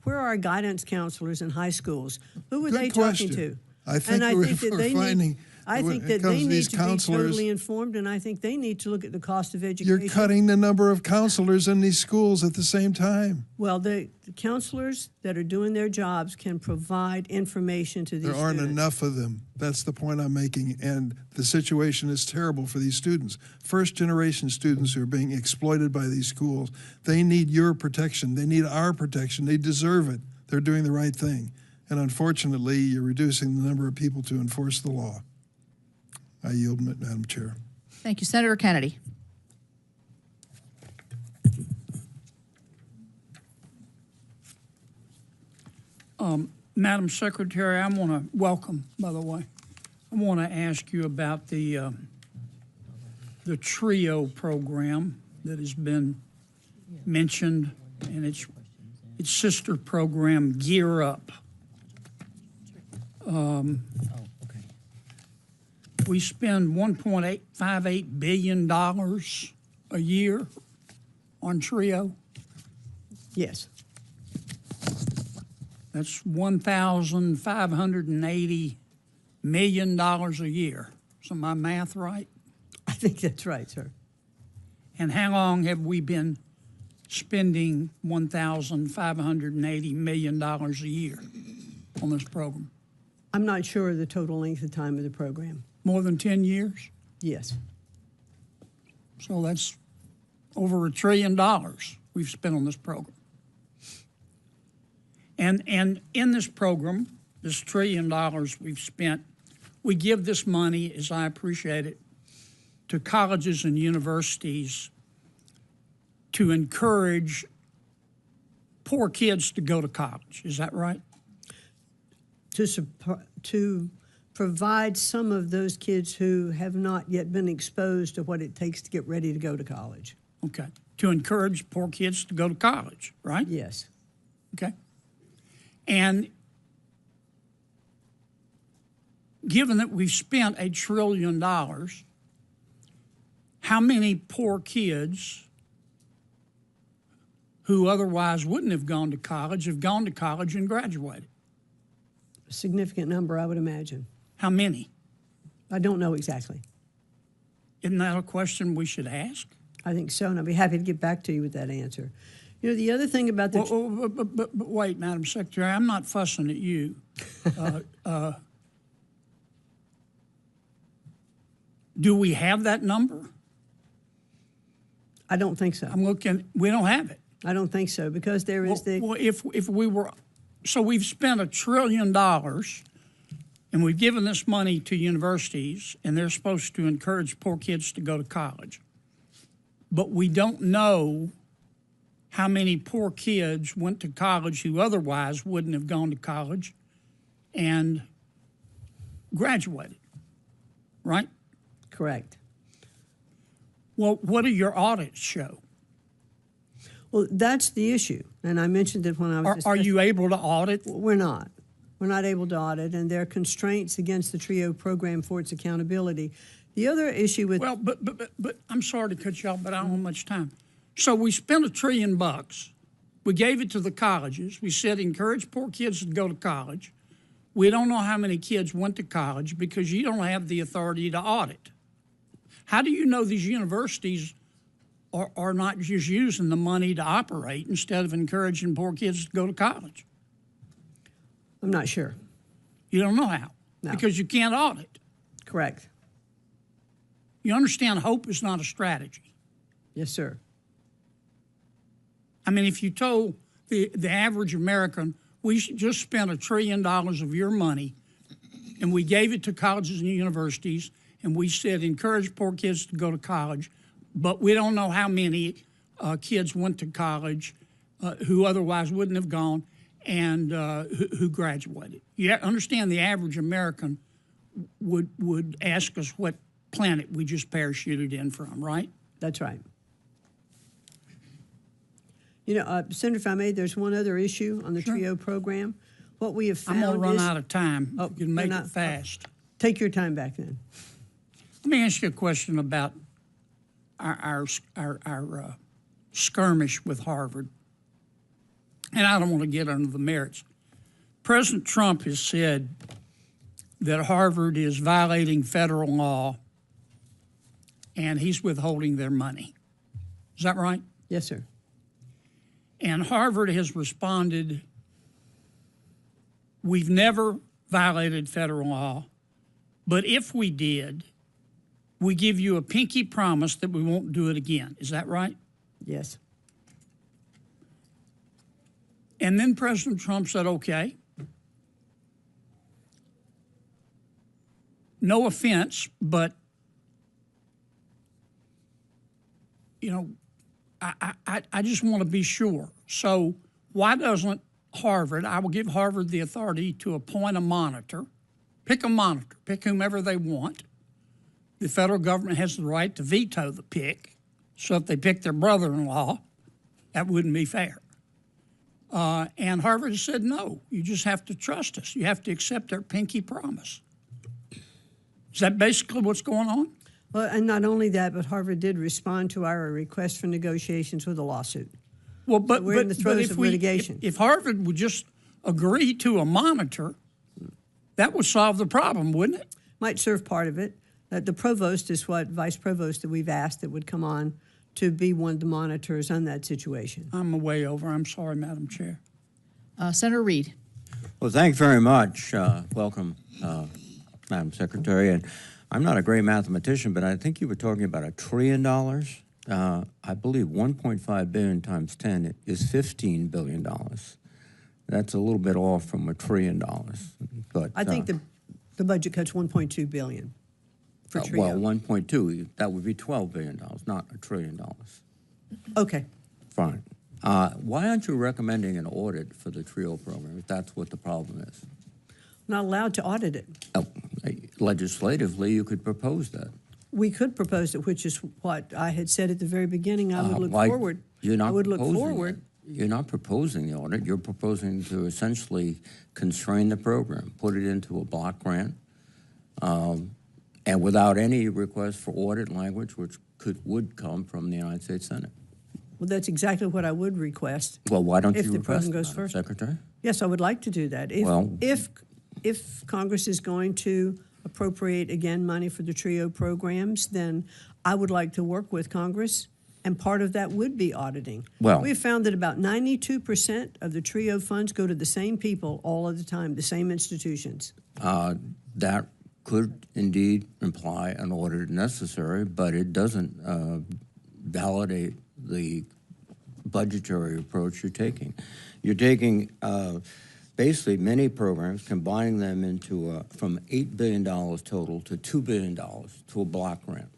our guidance counselors in high schools? Who are Good they question. talking to? I think we're finding I think when it that comes they to need these to be counselors, totally informed, and I think they need to look at the cost of education. you're cutting the number of counselors in these schools at the same time. Well, the counselors that are doing their jobs can provide information to these There aren't students. enough of them. That's the point I'm making. And the situation is terrible for these students. First generation students who are being exploited by these schools, they need your protection. They need our protection. They deserve it. They're doing the right thing. And unfortunately, you're reducing the number of people to enforce the law. I yield, Madam Chair. Thank you. Senator Kennedy. Madam Secretary, I want to welcome, by the way, I want to ask you about the TRIO program that has been mentioned, and its sister program, Gear Up. We spend $1.858 billion a year on TRIO. Yes. That's $1,580 million a year. Is my math right? I think that's right, sir. And how long have we been spending $1,580 million a year on this program? I'm not sure of the total length of time of the program. More than 10 years? Yes. So that's over $1 trillion we've spent on this program. And in this program, this $1 trillion we've spent, we give this money, as I appreciate it, to colleges and universities to encourage poor kids to go to college. Is that right? To provide some of those kids who have not yet been exposed to what it takes to get ready to go to college. Okay. To encourage poor kids to go to college, right? Yes. Okay. And given that we've spent $1 trillion, how many poor kids who otherwise wouldn't have gone to college have gone to college and graduated? A significant number, I would imagine. How many? I don't know exactly. Isn't that a question we should ask? I think so, and I'll be happy to get back to you with that answer. You know, the other thing about the... But wait, Madam Secretary, I'm not fussing at you. Do we have that number? I don't think so. I'm looking, we don't have it. I don't think so, because there is Well, if we were, so we've spent $1 trillion and we've given this money to universities and they're supposed to encourage poor kids to go to college. But we don't know how many poor kids went to college who otherwise wouldn't have gone to college and graduated, right? Correct. Well, what do your audits show? Well, that's the issue, and I mentioned it when I was Are you able to audit? We're not. We're not able to audit, and there are constraints against the TRIO program for its accountability. The other issue with... Well, but I'm sorry to cut you off, but I don't have much time. So we spent $1 trillion. We gave it to the colleges. We said encourage poor kids to go to college. We don't know how many kids went to college because you don't have the authority to audit. How do you know these universities are not just using the money to operate instead of encouraging poor kids to go to college? I'm not sure. You don't know how. No. Because you can't audit. Correct. You understand hope is not a strategy. Yes, sir. I mean, if you told the average American, we just spent $1 trillion of your money and we gave it to colleges and universities and we said encourage poor kids to go to college, but we don't know how many kids went to college who otherwise wouldn't have gone and who graduated. You understand the average American would ask us what planet we just parachuted in from, right? That's right. You know, Senator, if I may, there's one other issue on the Sure. TRIO program. What we have found I'm going to run is... out of time. Oh, You can make you're it not- fast. Take your time back then. Let me ask you a question about our skirmish with Harvard, and I don't want to get into the merits. President Trump has said that Harvard is violating federal law and he's withholding their money. Is that right? Yes, sir. And Harvard has responded, we've never violated federal law, but if we did, we give you a pinky promise that we won't do it again. Is that right? Yes. And then President Trump said, okay, no offense, but, you know, I just want to be sure. So why doesn't Harvard, I will give Harvard the authority to appoint a monitor, pick whomever they want. The federal government has the right to veto the pick. So if they pick their brother-in-law, that wouldn't be fair. And Harvard has said, no, you just have to trust us. You have to accept their pinky promise. Is that basically what's going on? Well, and not only that, but Harvard did respond to our request for negotiations with a lawsuit. Well, but we're in the throes if of litigation. If Harvard would just agree to a monitor, that would solve the problem, wouldn't it? Might serve part of it. The provost is what vice provost that we've asked that would come on to be one of the monitors on that situation. I'm way over. I'm sorry, Madam Chair. Senator Reed. Well, thanks very much. Welcome, Madam Secretary. And I'm not a great mathematician, but I think you were talking about $1 trillion. I believe 1.5 billion times 10 is $15 billion. That's a little bit off from $1 trillion. But I think the budget cuts $1.2 billion for TRIO. well, 1.2, that would be $12 billion, not $1 trillion. Okay. Fine. Why aren't you recommending an audit for the TRIO program if that's what the problem is? Not allowed to audit it. Oh, legislatively, you could propose that. We could propose it, which is what I had said at the very beginning. I would look forward. You're not I would look proposing forward. it. You're not proposing the audit. You're proposing to essentially constrain the program, put it into a block grant, and without any request for audit language, which would come from the United States Senate. Well, that's exactly what I would request. Well, why don't If you the request program goes that, first. Secretary? Yes, I would like to do that. If Congress is going to appropriate, again, money for the TRIO programs, then I would like to work with Congress, and part of that would be auditing. Well, we have found that about 92% of the TRIO funds go to the same people all of the time, the same institutions. That could indeed imply an audit necessary, but it doesn't validate the budgetary approach you're taking. You're taking basically many programs, combining them into from $8 billion total to $2 billion to a block grant.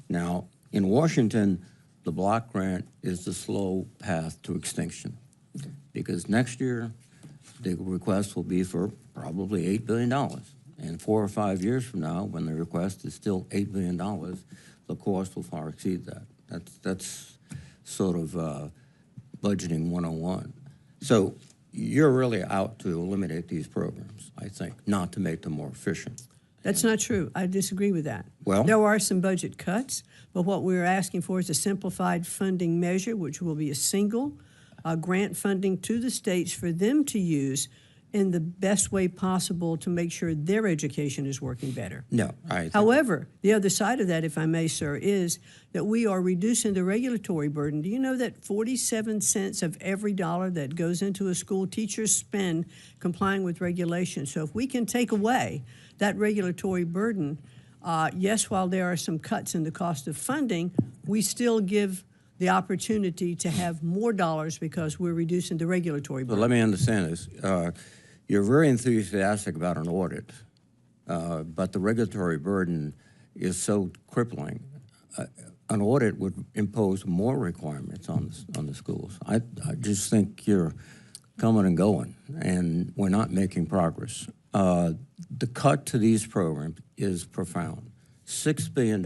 Now, in Washington, the block grant is the slow path to extinction because next year the request will be for probably $8 billion. And 4 or 5 years from now, when the request is still $8 billion, the cost will far exceed that. That's sort of budgeting 101. So you're really out to eliminate these programs, I think, not to make them more efficient. That's not true. I disagree with that. Well, there are some budget cuts, but what we're asking for is a simplified funding measure, which will be a single grant funding to the states for them to use in the best way possible to make sure their education is working better. No, However, the other side of that, if I may, sir, is that we are reducing the regulatory burden. Do you know that 47 cents of every dollar that goes into a school, teachers spend complying with regulations? So if we can take away that regulatory burden, yes, while there are some cuts in the cost of funding, we still give the opportunity to have more dollars because we're reducing the regulatory burden. But let me understand this. You're very enthusiastic about an audit, but the regulatory burden is so crippling. An audit would impose more requirements on the schools. I just think you're coming and going, and we're not making progress. The cut to these programs is profound, $6 billion.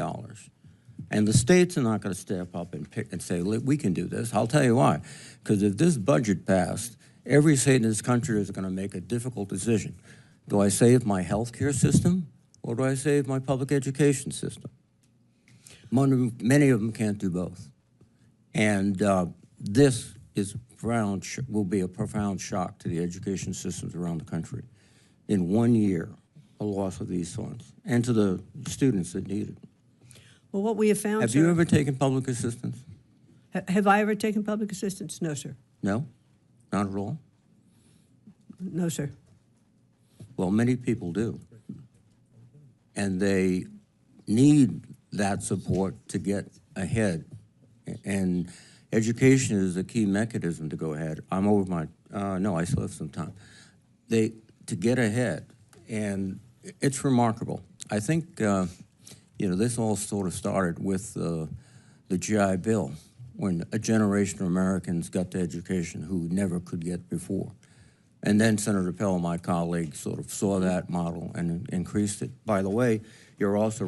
And the states are not going to step up and say, we can do this. I'll tell you why. Because if this budget passed, every state in this country is going to make a difficult decision. Do I save my health care system or do I save my public education system? Many of them can't do both. And this is will be a profound shock to the education systems around the country. In 1 year, a loss of these funds, and to the students that need it. Well, what we have found, Have sir, you ever taken public assistance? Have I ever taken public assistance? No, sir. No? Not at all? No, sir. Well, many people do. And they need that support to get ahead. And education is a key mechanism to go ahead. I'm over my, no, I still have some time. To get ahead, and it's remarkable. I think, this all sort of started with the GI Bill, when a generation of Americans got to education who never could get before. And then Senator Pell, my colleague, sort of saw that model and increased it. By the way, you're also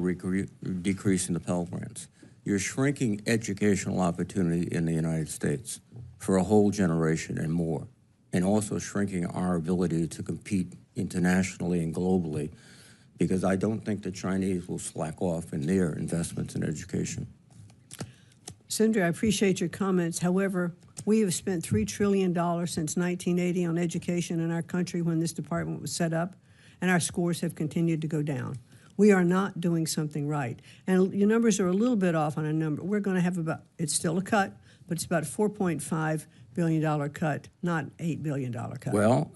decreasing the Pell Grants. You're shrinking educational opportunity in the United States for a whole generation and more, and also shrinking our ability to compete internationally and globally, because I don't think the Chinese will slack off in their investments in education. Senator, I appreciate your comments. However, we have spent $3 trillion since 1980 on education in our country when this department was set up, and our scores have continued to go down. We are not doing something right. And your numbers are a little bit off on a number. We're going to have it's still a cut, but it's about a $4.5 billion cut, not $8 billion cut. Well,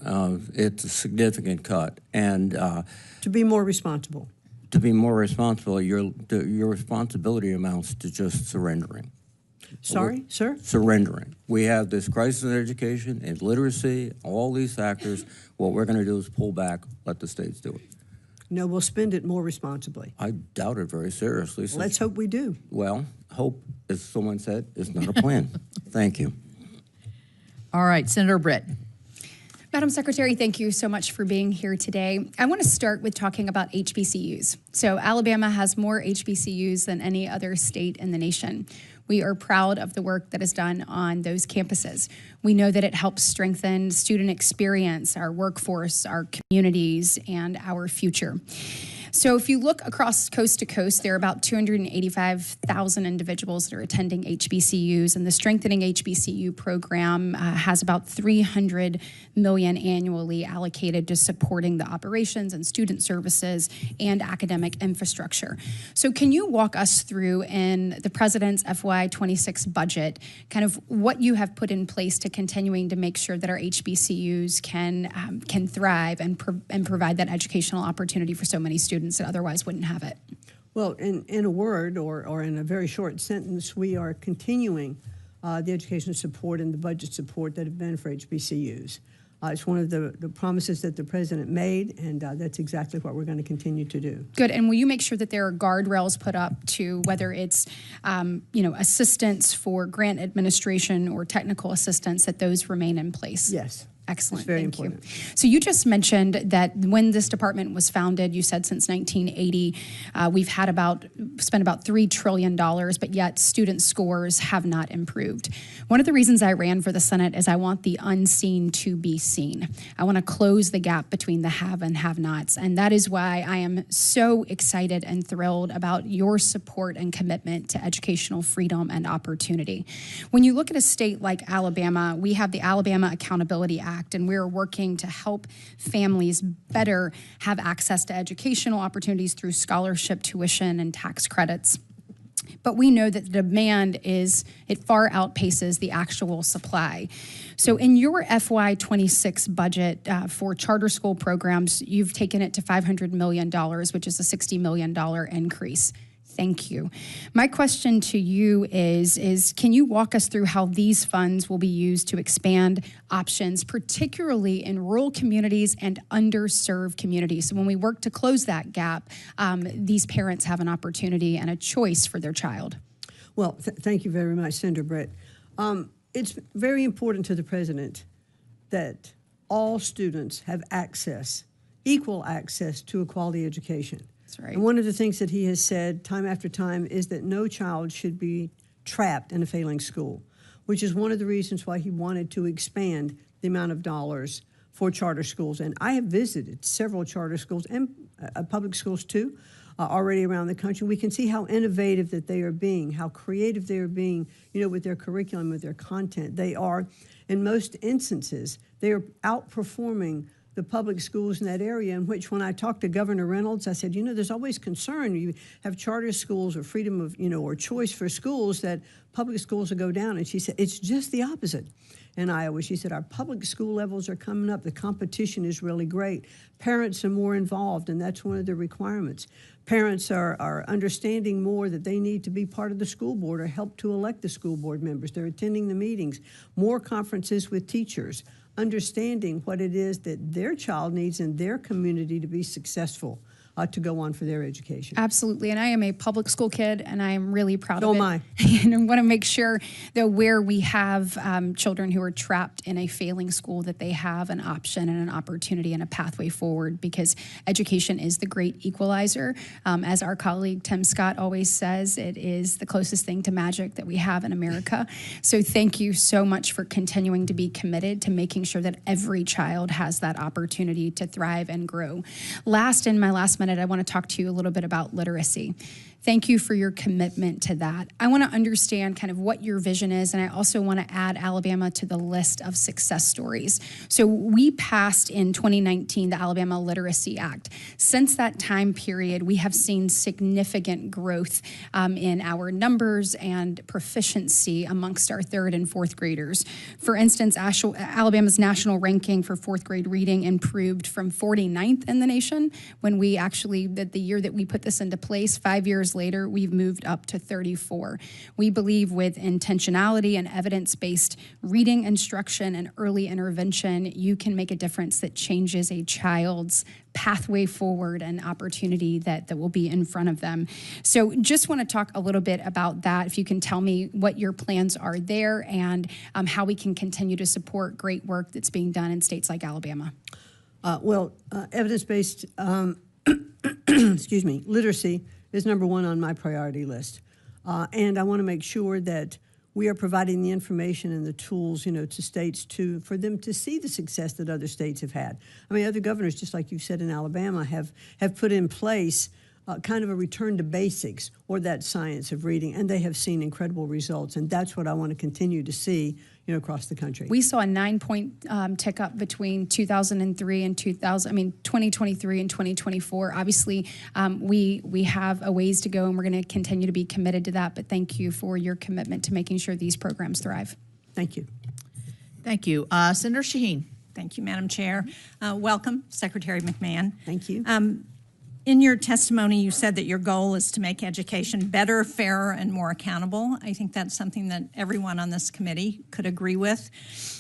it's a significant cut. And to be more responsible. To be more responsible, your responsibility amounts to just surrendering. Sorry, sir? Surrendering. We have this crisis in education and literacy, all these factors. What we're going to do is pull back, let the states do it. No, we'll spend it more responsibly. I doubt it very seriously. Let's hope we do. Well, hope, as someone said, is not a plan. Thank you. All right, Senator Britt. Madam Secretary, thank you so much for being here today. I want to start with talking about HBCUs. So Alabama has more HBCUs than any other state in the nation. We are proud of the work that is done on those campuses. We know that it helps strengthen student experience, our workforce, our communities, and our future. So if you look across coast to coast, there are about 285,000 individuals that are attending HBCUs, and the Strengthening HBCU program has about $300 million annually allocated to supporting the operations and student services and academic infrastructure. So can you walk us through in the President's FY26 budget kind of what you have put in place to continuing to make sure that our HBCUs can thrive and provide that educational opportunity for so many students that otherwise wouldn't have it? Well, in a word or in a very short sentence, we are continuing the education support and the budget support that have been for HBCUs. It's one of the promises that the President made, and that's exactly what we're going to continue to do. Good. And will you make sure that there are guardrails put up to whether it's, assistance for grant administration or technical assistance, that those remain in place? Yes. Excellent. It's very Thank important. you. So you just mentioned that when this department was founded, you said since 1980, we've spent about $3 trillion, but yet student scores have not improved. One of the reasons I ran for the Senate is I want the unseen to be seen. I want to close the gap between the have and have-nots, and that is why I am so excited and thrilled about your support and commitment to educational freedom and opportunity. When you look at a state like Alabama, we have the Alabama Accountability Act, and we're working to help families better have access to educational opportunities through scholarship, tuition, and tax credits. But we know that the demand it far outpaces the actual supply. So in your FY26 budget for charter school programs, you've taken it to $500 million, which is a $60 million increase. Thank you. My question to you is can you walk us through how these funds will be used to expand options, particularly in rural communities and underserved communities? So when we work to close that gap, these parents have an opportunity and a choice for their child. Well, thank you very much, Senator Britt. It's very important to the President that all students have equal access to a quality education. That's right. And one of the things that he has said time after time is that no child should be trapped in a failing school, which is one of the reasons why he wanted to expand the amount of dollars for charter schools. And I have visited several charter schools and public schools too. already around the country. We can see how innovative that they are being, how creative they are being, with their curriculum, with their content. They are, in most instances, they are outperforming the public schools in that area, in which when I talked to Governor Reynolds, I said, there's always concern. You have charter schools or freedom of, or choice for schools, that public schools will go down. And she said, it's just the opposite in Iowa. She said, our public school levels are coming up. The competition is really great. Parents are more involved, and that's one of the requirements. Parents are understanding more that they need to be part of the school board or help to elect the school board members. They're attending the meetings, more conferences with teachers, understanding what it is that their child needs in their community to be successful, to go on for their education. Absolutely, and I am a public school kid, and I am really proud So of it. am I. And I want to make sure that where we have children who are trapped in a failing school, that they have an option and an opportunity and a pathway forward, because education is the great equalizer. As our colleague Tim Scott always says, it is the closest thing to magic that we have in America. So thank you so much for continuing to be committed to making sure that every child has that opportunity to thrive and grow. In my last minute, I want to talk to you a little bit about literacy. Thank you for your commitment to that. I want to understand kind of what your vision is, and I also want to add Alabama to the list of success stories. So we passed in 2019 the Alabama Literacy Act. Since that time period, we have seen significant growth in our numbers and proficiency amongst our third and fourth graders. For instance, Alabama's national ranking for fourth grade reading improved from 49th in the nation when we actually, the year that we put this into place, 5 years later, we've moved up to 34. We believe with intentionality and evidence-based reading instruction and early intervention, you can make a difference that changes a child's pathway forward and opportunity that will be in front of them. So just want to talk a little bit about that. If you can tell me what your plans are there and how we can continue to support great work that's being done in states like Alabama. Evidence-based literacy is number one on my priority list. And I want to make sure that we are providing the information and the tools, to states for them to see the success that other states have had. I mean, other governors, just like you said in Alabama, have put in place kind of a return to basics or that science of reading, and they have seen incredible results. And that's what I want to continue to see, across the country. We saw a 9-point tick up between 2003 and 2023 and 2024. Obviously, we have a ways to go, and we're going to continue to be committed to that. But thank you for your commitment to making sure these programs thrive. Thank you. Thank you. Senator Shaheen. Thank you, Madam Chair. Welcome, Secretary McMahon. Thank you. In your testimony, you said that your goal is to make education better, fairer, and more accountable. I think that's something that everyone on this committee could agree with.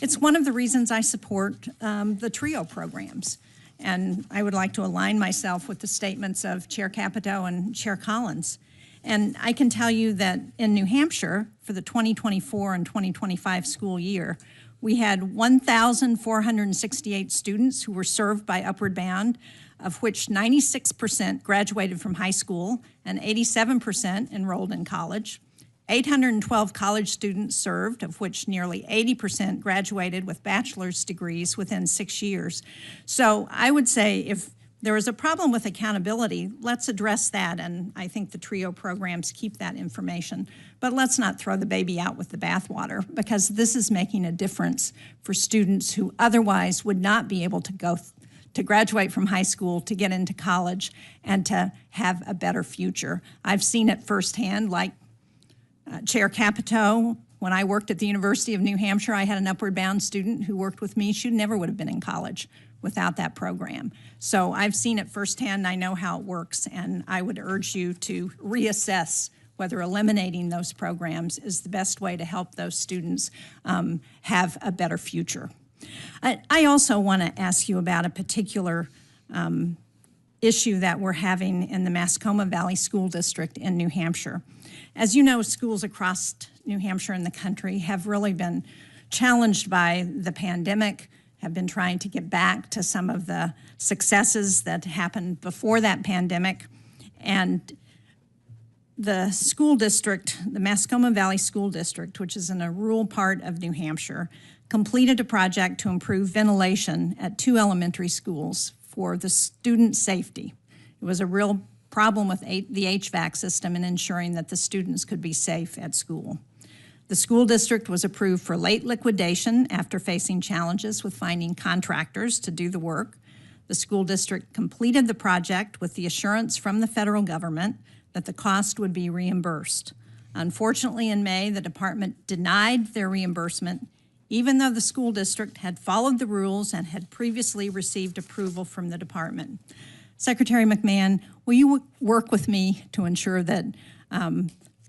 It's one of the reasons I support the TRIO programs. And I would like to align myself with the statements of Chair Capito and Chair Collins. And I can tell you that in New Hampshire, for the 2024 and 2025 school year, we had 1,468 students who were served by Upward Bound, of which 96% graduated from high school and 87% enrolled in college. 812 college students served, of which nearly 80% graduated with bachelor's degrees within 6 years. So I would say if there is a problem with accountability, let's address that, and I think the TRIO programs keep that information. But let's not throw the baby out with the bathwater, because this is making a difference for students who otherwise would not be able to graduate from high school, to get into college, and to have a better future. I've seen it firsthand, like Chair Capito. When I worked at the University of New Hampshire, I had an Upward Bound student who worked with me. She never would have been in college without that program. So I've seen it firsthand, and I know how it works, and I would urge you to reassess whether eliminating those programs is the best way to help those students have a better future. I also want to ask you about a particular issue that we're having in the Mascoma Valley School District in New Hampshire. As you know, schools across New Hampshire and the country have really been challenged by the pandemic, have been trying to get back to some of the successes that happened before that pandemic. And the school district, the Mascoma Valley School District, which is in a rural part of New Hampshire, completed a project to improve ventilation at 2 elementary schools for the student safety. It was a real problem with the HVAC system and ensuring that the students could be safe at school. The school district was approved for late liquidation after facing challenges with finding contractors to do the work. The school district completed the project with the assurance from the federal government that the cost would be reimbursed. Unfortunately, in May, the department denied their reimbursement, even though the school district had followed the rules and had previously received approval from the department. Secretary McMahon, will you work with me to ensure that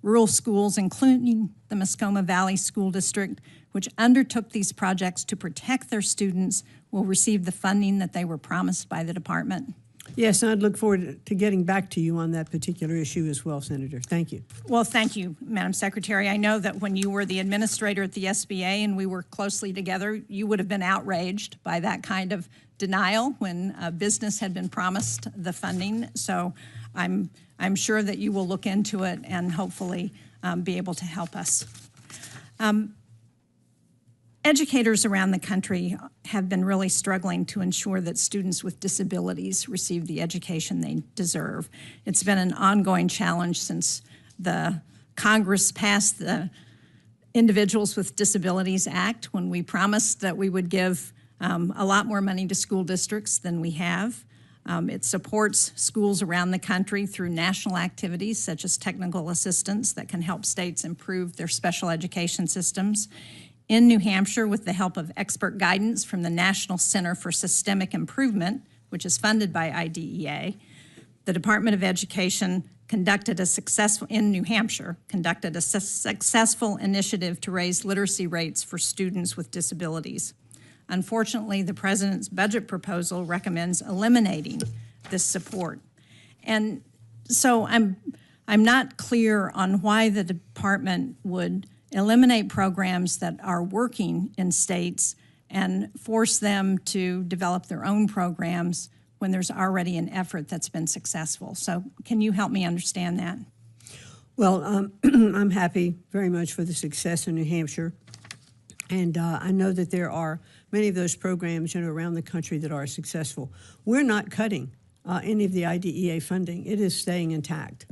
rural schools, including the Muskoma Valley School District, which undertook these projects to protect their students, will receive the funding that they were promised by the department? Yes, and I'd look forward to getting back to you on that particular issue as well, Senator. Thank you. Well, thank you, Madam Secretary. I know that when you were the administrator at the SBA and we worked closely together, you would have been outraged by that kind of denial when a business had been promised the funding. So I'm sure that you will look into it and hopefully be able to help us. Educators around the country have been really struggling to ensure that students with disabilities receive the education they deserve. It's been an ongoing challenge since the Congress passed the Individuals with Disabilities Act, when we promised that we would give a lot more money to school districts than we have. It supports schools around the country through national activities such as technical assistance that can help states improve their special education systems. In New Hampshire, with the help of expert guidance from the National Center for Systemic Improvement, which is funded by IDEA, the Department of Education conducted a successful initiative to raise literacy rates for students with disabilities. Unfortunately, the President's budget proposal recommends eliminating this support. And so I'm not clear on why the department would eliminate programs that are working in states and force them to develop their own programs when there's already an effort that's been successful. So can you help me understand that? Well, I'm happy very much for the success in New Hampshire. And I know that there are many of those programs around the country that are successful. We're not cutting any of the IDEA funding. It is staying intact.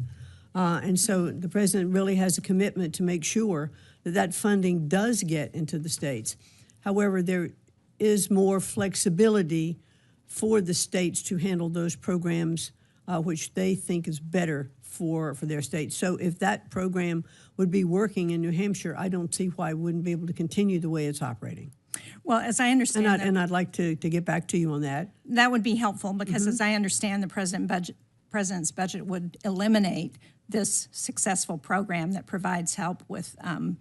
And so the president really has a commitment to make sure that that funding does get into the states. However, there is more flexibility for the states to handle those programs which they think is better for their states. So if that program would be working in New Hampshire, I don't see why it wouldn't be able to continue the way it's operating. Well, as I understand and I'd like to get back to you on that. That would be helpful because as I understand the president's budget would eliminate this successful program that provides help with the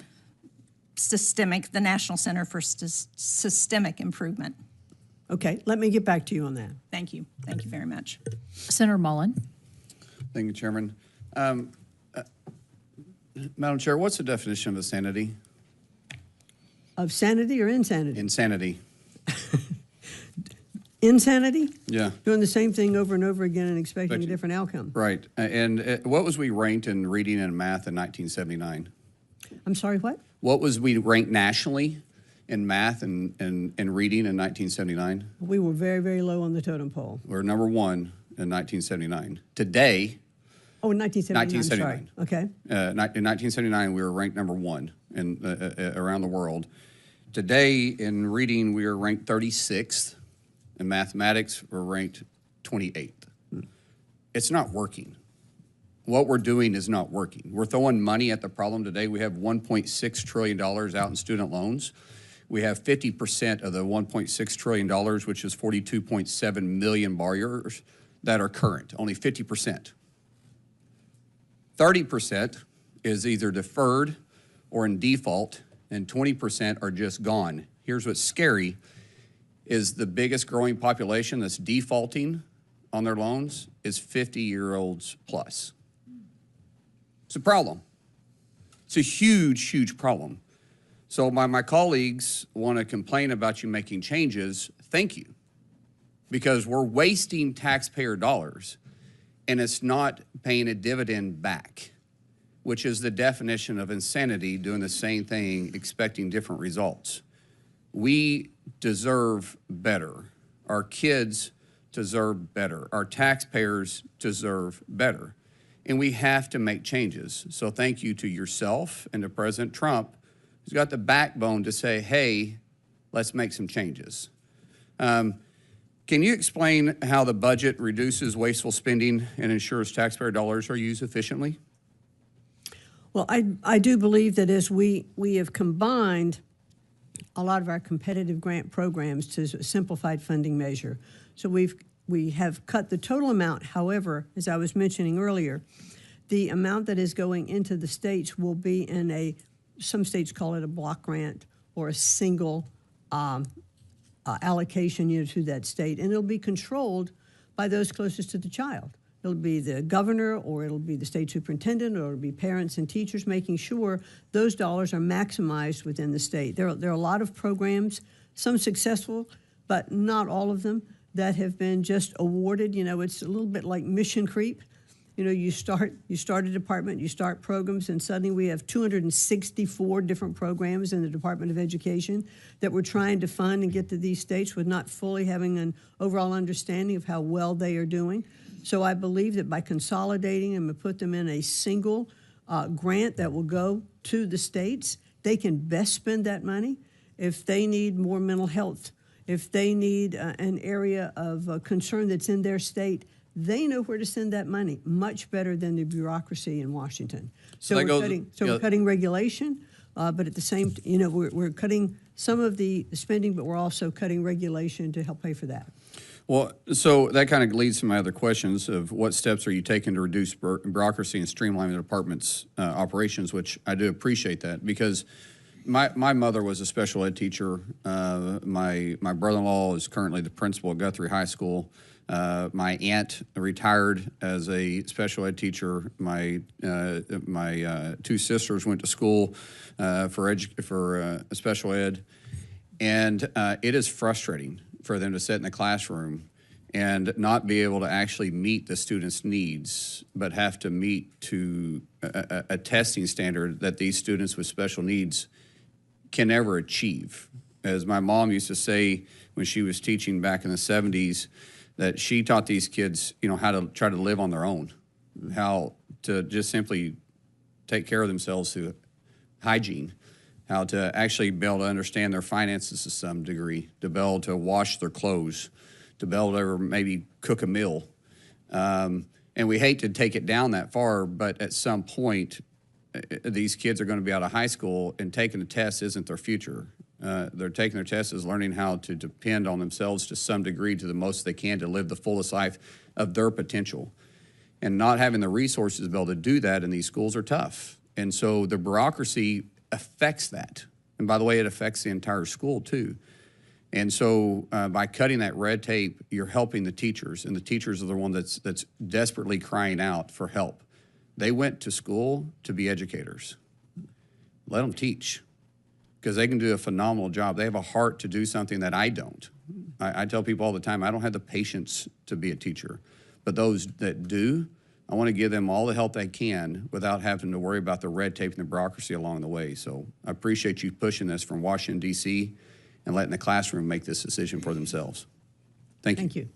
National Center for Systemic Improvement. Okay, let me get back to you on that. Thank you. Thank you very much. Senator Mullen. Thank you, Chairman. Madam Chair, what's the definition of insanity? Of sanity or insanity? Insanity. Insanity? Yeah. Doing the same thing over and over again and expecting a different outcome. Right. And what was we ranked in reading and math in 1979? I'm sorry, what? What was we ranked nationally in math and reading in 1979? We were very, very low on the totem pole. We were number one in 1979. Today, Oh, in 1979. 1979. Sorry. Okay. In 1979, we were ranked number one around the world. Today, in reading, we are ranked 36th. In mathematics, we're ranked 28th. It's not working. What we're doing is not working. We're throwing money at the problem today. We have $1.6 trillion out in student loans. We have 50% of the $1.6 trillion, which is 42.7 million borrowers, that are current, only 50%. 30% is either deferred or in default, and 20% are just gone. Here's what's scary, is the biggest growing population that's defaulting on their loans is 50-year-olds plus. It's a problem. It's a huge, huge problem. So my colleagues want to complain about you making changes. Thank you. Because we're wasting taxpayer dollars and it's not paying a dividend back, which is the definition of insanity, doing the same thing, expecting different results. We deserve better. Our kids deserve better. Our taxpayers deserve better. And we have to make changes. So thank you to yourself and to President Trump, who's got the backbone to say, hey, let's make some changes. Can you explain how the budget reduces wasteful spending and ensures taxpayer dollars are used efficiently? Well, I do believe that as we have combined a lot of our competitive grant programs to a simplified funding measure. So we have cut the total amount. However, as I was mentioning earlier, the amount that is going into the states will be in some states call it a block grant or a single allocation to that state, and it'll be controlled by those closest to the child. It'll be the governor, or it'll be the state superintendent, or it'll be parents and teachers making sure those dollars are maximized within the state. There are a lot of programs, some successful, but not all of them, that have been just awarded. It's a little bit like mission creep. You start a department, you start programs, and suddenly we have 264 different programs in the Department of Education that we're trying to fund and get to these states with not fully having an overall understanding of how well they are doing. So I believe that by consolidating them and put them in a single grant that will go to the states, they can best spend that money. If they need more mental health, if they need an area of concern that's in their state, they know where to send that money much better than the bureaucracy in Washington. So we're cutting regulation, but at the same, we're cutting some of the spending, but we're also cutting regulation to help pay for that. Well, so that kind of leads to my other questions of what steps are you taking to reduce bureaucracy and streamline the department's operations, which I do appreciate that, because my mother was a special ed teacher. My brother-in-law is currently the principal at Guthrie High School. My aunt retired as a special ed teacher. My two sisters went to school for special ed, and it is frustrating for them to sit in the classroom and not be able to actually meet the students' needs, but have to meet to a testing standard that these students with special needs can never achieve. As my mom used to say when she was teaching back in the 70s, that she taught these kids, how to try to live on their own, how to just simply take care of themselves through hygiene, how to actually be able to understand their finances to some degree, to be able to wash their clothes, to be able to maybe cook a meal. And we hate to take it down that far, but at some point, these kids are going to be out of high school, and taking the test isn't their future. They're taking their tests as learning how to depend on themselves to some degree, to the most they can, to live the fullest life of their potential. And not having the resources to be able to do that in these schools are tough. And so the bureaucracy affects that. And by the way, it affects the entire school too. And so by cutting that red tape, you're helping the teachers, and the teachers are the one that's desperately crying out for help. They went to school to be educators. Let them teach, because they can do a phenomenal job. They have a heart to do something that I don't. I tell people all the time, I don't have the patience to be a teacher. But those that do, I want to give them all the help they can without having to worry about the red tape and the bureaucracy along the way. So I appreciate you pushing this from Washington, D.C., and letting the classroom make this decision for themselves. Thank you. Thank you.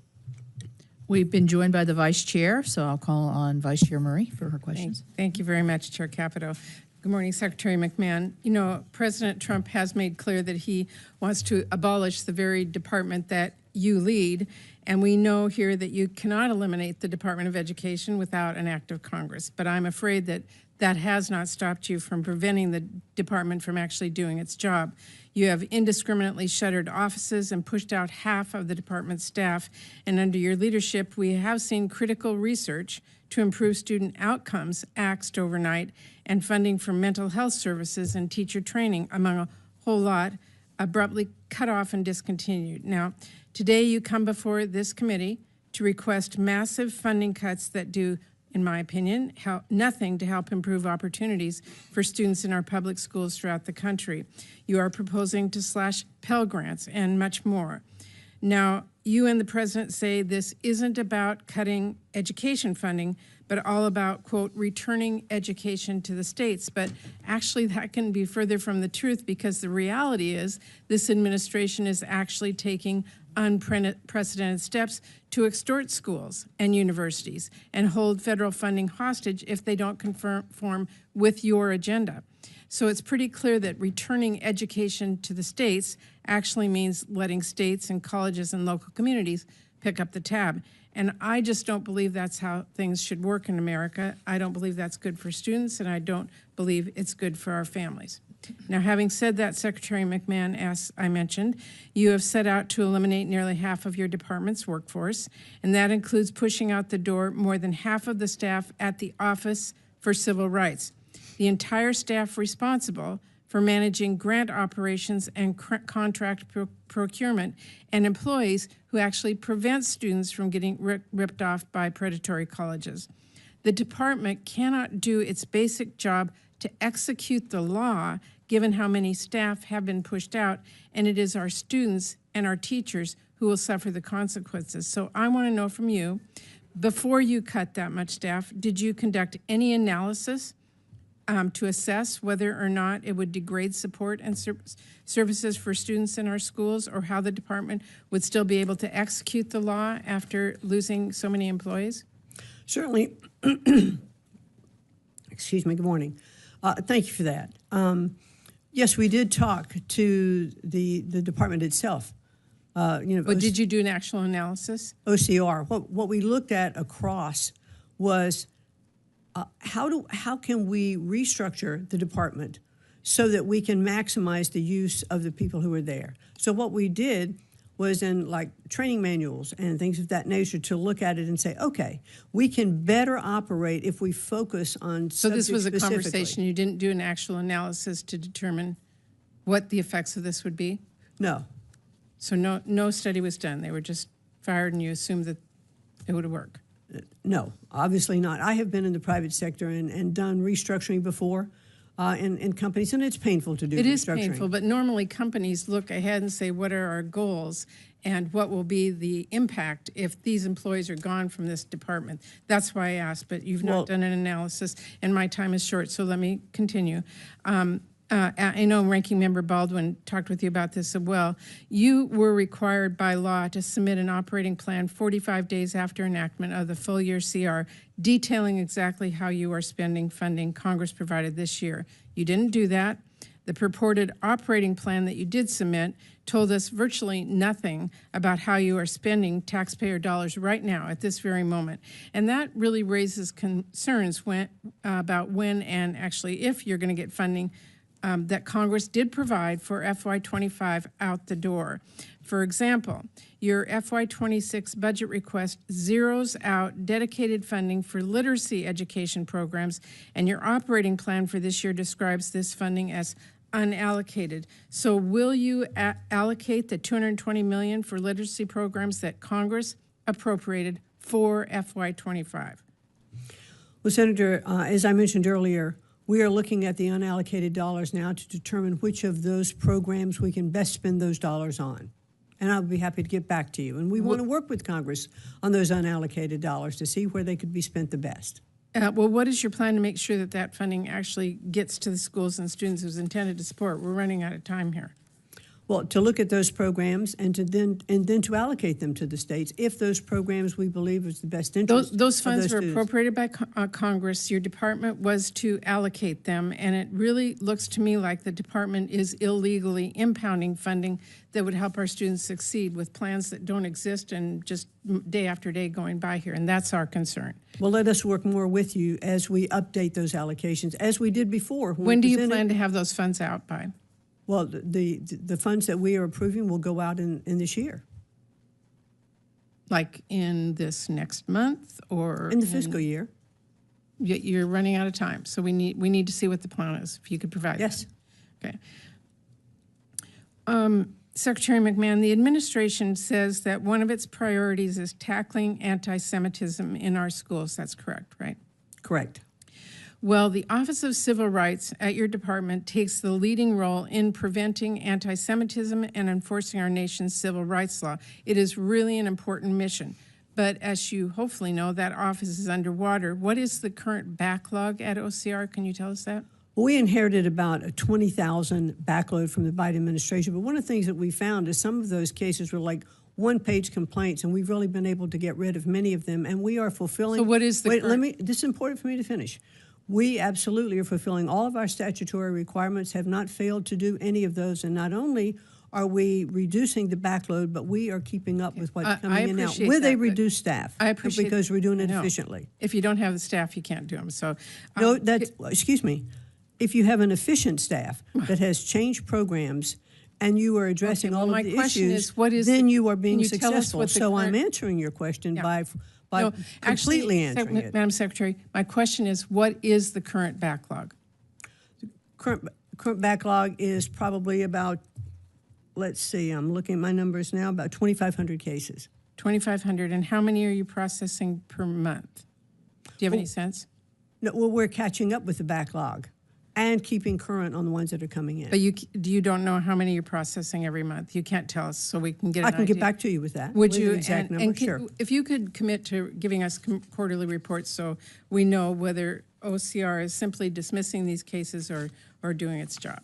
We've been joined by the Vice Chair, so I'll call on Vice Chair Murray for her questions. Thank you very much, Chair Capito. Good morning, Secretary McMahon. President Trump has made clear that he wants to abolish the very department that you lead, and we know here that you cannot eliminate the Department of Education without an act of Congress. But I'm afraid that that has not stopped you from preventing the department from actually doing its job. You have indiscriminately shuttered offices and pushed out half of the department's staff, and under your leadership, we have seen critical research to improve student outcomes axed overnight, and funding for mental health services and teacher training, among a whole lot, abruptly cut off and discontinued. Now, today you come before this committee to request massive funding cuts that do, in my opinion, nothing to help improve opportunities for students in our public schools throughout the country. You are proposing to slash Pell Grants and much more. Now, you and the president say this isn't about cutting education funding, but all about, quote, returning education to the states. But actually that can be further from the truth, because the reality is this administration is actually taking unprecedented steps to extort schools and universities and hold federal funding hostage if they don't conform with your agenda. So it's pretty clear that returning education to the states actually means letting states and colleges and local communities pick up the tab. And I just don't believe that's how things should work in America. I don't believe that's good for students, and I don't believe it's good for our families. Now, having said that, Secretary McMahon, as I mentioned, you have set out to eliminate nearly half of your department's workforce, and that includes pushing out the door more than half of the staff at the Office for Civil Rights. The entire staff responsible for managing grant operations and contract procurement, and employees who actually prevent students from getting ripped off by predatory colleges. The department cannot do its basic job to execute the law, given how many staff have been pushed out, and it is our students and our teachers who will suffer the consequences. So I want to know from you, before you cut that much staff, did you conduct any analysis to assess whether or not it would degrade support and services for students in our schools, or how the department would still be able to execute the law after losing so many employees? Certainly. Excuse me, good morning. Thank you for that. Yes, we did talk to the department itself. But did you do an actual analysis? OCR. What we looked at across was how can we restructure the department so that we can maximize the use of the people who are there. So what we did was in like training manuals and things of that nature to look at it and say, okay, we can better operate if we focus on So this was a specifically. conversation. You didn't do an actual analysis to determine what the effects of this would be? No. So no study was done. They were just fired, and you assumed that it would work? No, obviously not. I have been in the private sector and done restructuring before in companies, and it's painful to do It restructuring. is painful, but normally companies look ahead and say, what are our goals and what will be the impact if these employees are gone from this department? That's why I asked, but you've not done an analysis, and my time is short, so let me continue. I know Ranking Member Baldwin talked with you about this as well. You were required by law to submit an operating plan 45 days after enactment of the full year CR, detailing exactly how you are spending funding Congress provided this year. You didn't do that. The purported operating plan that you did submit told us virtually nothing about how you are spending taxpayer dollars right now at this very moment. And that really raises concerns about when and actually if you're going to get funding that Congress did provide for FY25 out the door. For example, your FY26 budget request zeroes out dedicated funding for literacy education programs, and your operating plan for this year describes this funding as unallocated. So will you allocate the $220 million for literacy programs that Congress appropriated for FY25? Well, Senator, as I mentioned earlier, we are looking at the unallocated dollars now to determine which of those programs we can best spend those dollars on. And I'll be happy to get back to you. And we want to work with Congress on those unallocated dollars to see where they could be spent the best. Well, what is your plan to make sure that that funding actually gets to the schools and students it was intended to support? We're running out of time here. Well, to look at those programs and then to allocate them to the states if those programs we believe is the best interest. Those funds of were students. appropriated by Congress. Your department was to allocate them, and it really looks to me like the department is illegally impounding funding that would help our students succeed with plans that don't exist and just day after day going by here, and that's our concern. Well, let us work more with you as we update those allocations, as we did before. When do you plan to have those funds out by? Well, the funds that we are approving will go out in this year. Like in this next month, or in the fiscal year? You're running out of time, so we need to see what the plan is. If you could provide. Yes. That. Okay. Secretary McMahon, the administration says that one of its priorities is tackling anti-Semitism in our schools. That's correct, right? Correct. Well, the Office of Civil Rights at your department takes the leading role in preventing anti-Semitism and enforcing our nation's civil rights law. It is really an important mission. But as you hopefully know, that office is underwater. What is the current backlog at OCR? Can you tell us that? Well, we inherited about a 20,000 backload from the Biden administration. But one of the things that we found is some of those cases were like one-page complaints, and we've really been able to get rid of many of them, and we are fulfilling. So what is the Wait, current- this is important for me to finish. We absolutely are fulfilling all of our statutory requirements, have not failed to do any of those, and not only are we reducing the backload, but we are keeping up with what's I coming in now appreciate with that, a but reduced staff. I appreciate because we're doing it I know. efficiently. If you don't have the staff, you can't do them. So No, that's, excuse me. If you have an efficient staff that has changed programs and you are addressing Okay, well, all of my the question issues, is, what is then the- you are can being you tell us successful. what the So I'm current- answering your question Yeah. by No, actually, completely answering it. Madam Secretary, my question is, what is the current backlog? Current backlog is probably about, let's see, I'm looking at my numbers now, about 2,500 cases. 2,500, and how many are you processing per month? Do you have any sense? No, well, we're catching up with the backlog and keeping current on the ones that are coming in. But you don't know how many you're processing every month. You can't tell us, so we can get an I can idea. get back to you with that. Would with you? an exact and number? can- Sure. If you could commit to giving us quarterly reports so we know whether OCR is simply dismissing these cases or doing its job.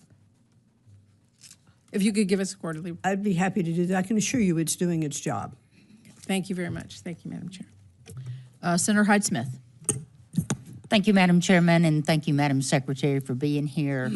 If you could give us a quarterly, I'd be happy to do that. I can assure you it's doing its job. thank you very much. Thank you, Madam Chair. Senator Hyde-Smith. Thank you, Madam Chairman, and thank you, Madam Secretary, for being here.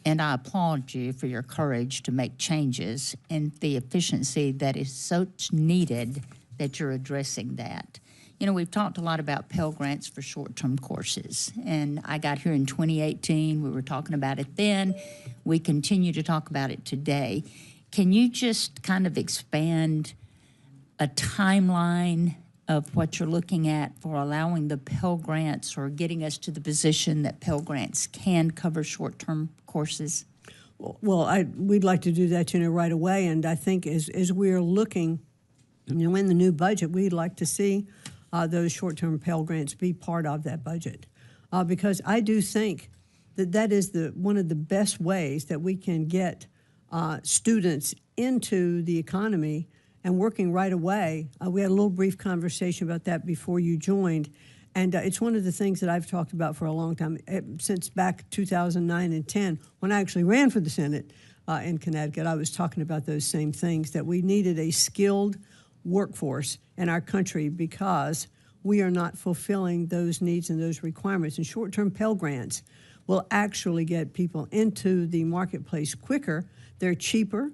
And I applaud you for your courage to make changes and the efficiency that is so needed that you're addressing that. You know, we've talked a lot about Pell Grants for short-term courses, and I got here in 2018. We were talking about it then. We continue to talk about it today. Can you just kind of expand a timeline of what you're looking at for allowing the Pell Grants or getting us to the position that Pell Grants can cover short-term courses? Well, we'd like to do that, right away. And I think as we're looking, in the new budget, we'd like to see those short-term Pell Grants be part of that budget. Because I do think that is one of the best ways that we can get students into the economy and working right away. We had a little brief conversation about that before you joined. And it's one of the things that I've talked about for a long time, since back 2009 and 10, when I actually ran for the Senate in Connecticut. I was talking about those same things, that we needed a skilled workforce in our country because we are not fulfilling those needs and those requirements. And short-term Pell Grants will actually get people into the marketplace quicker. They're cheaper.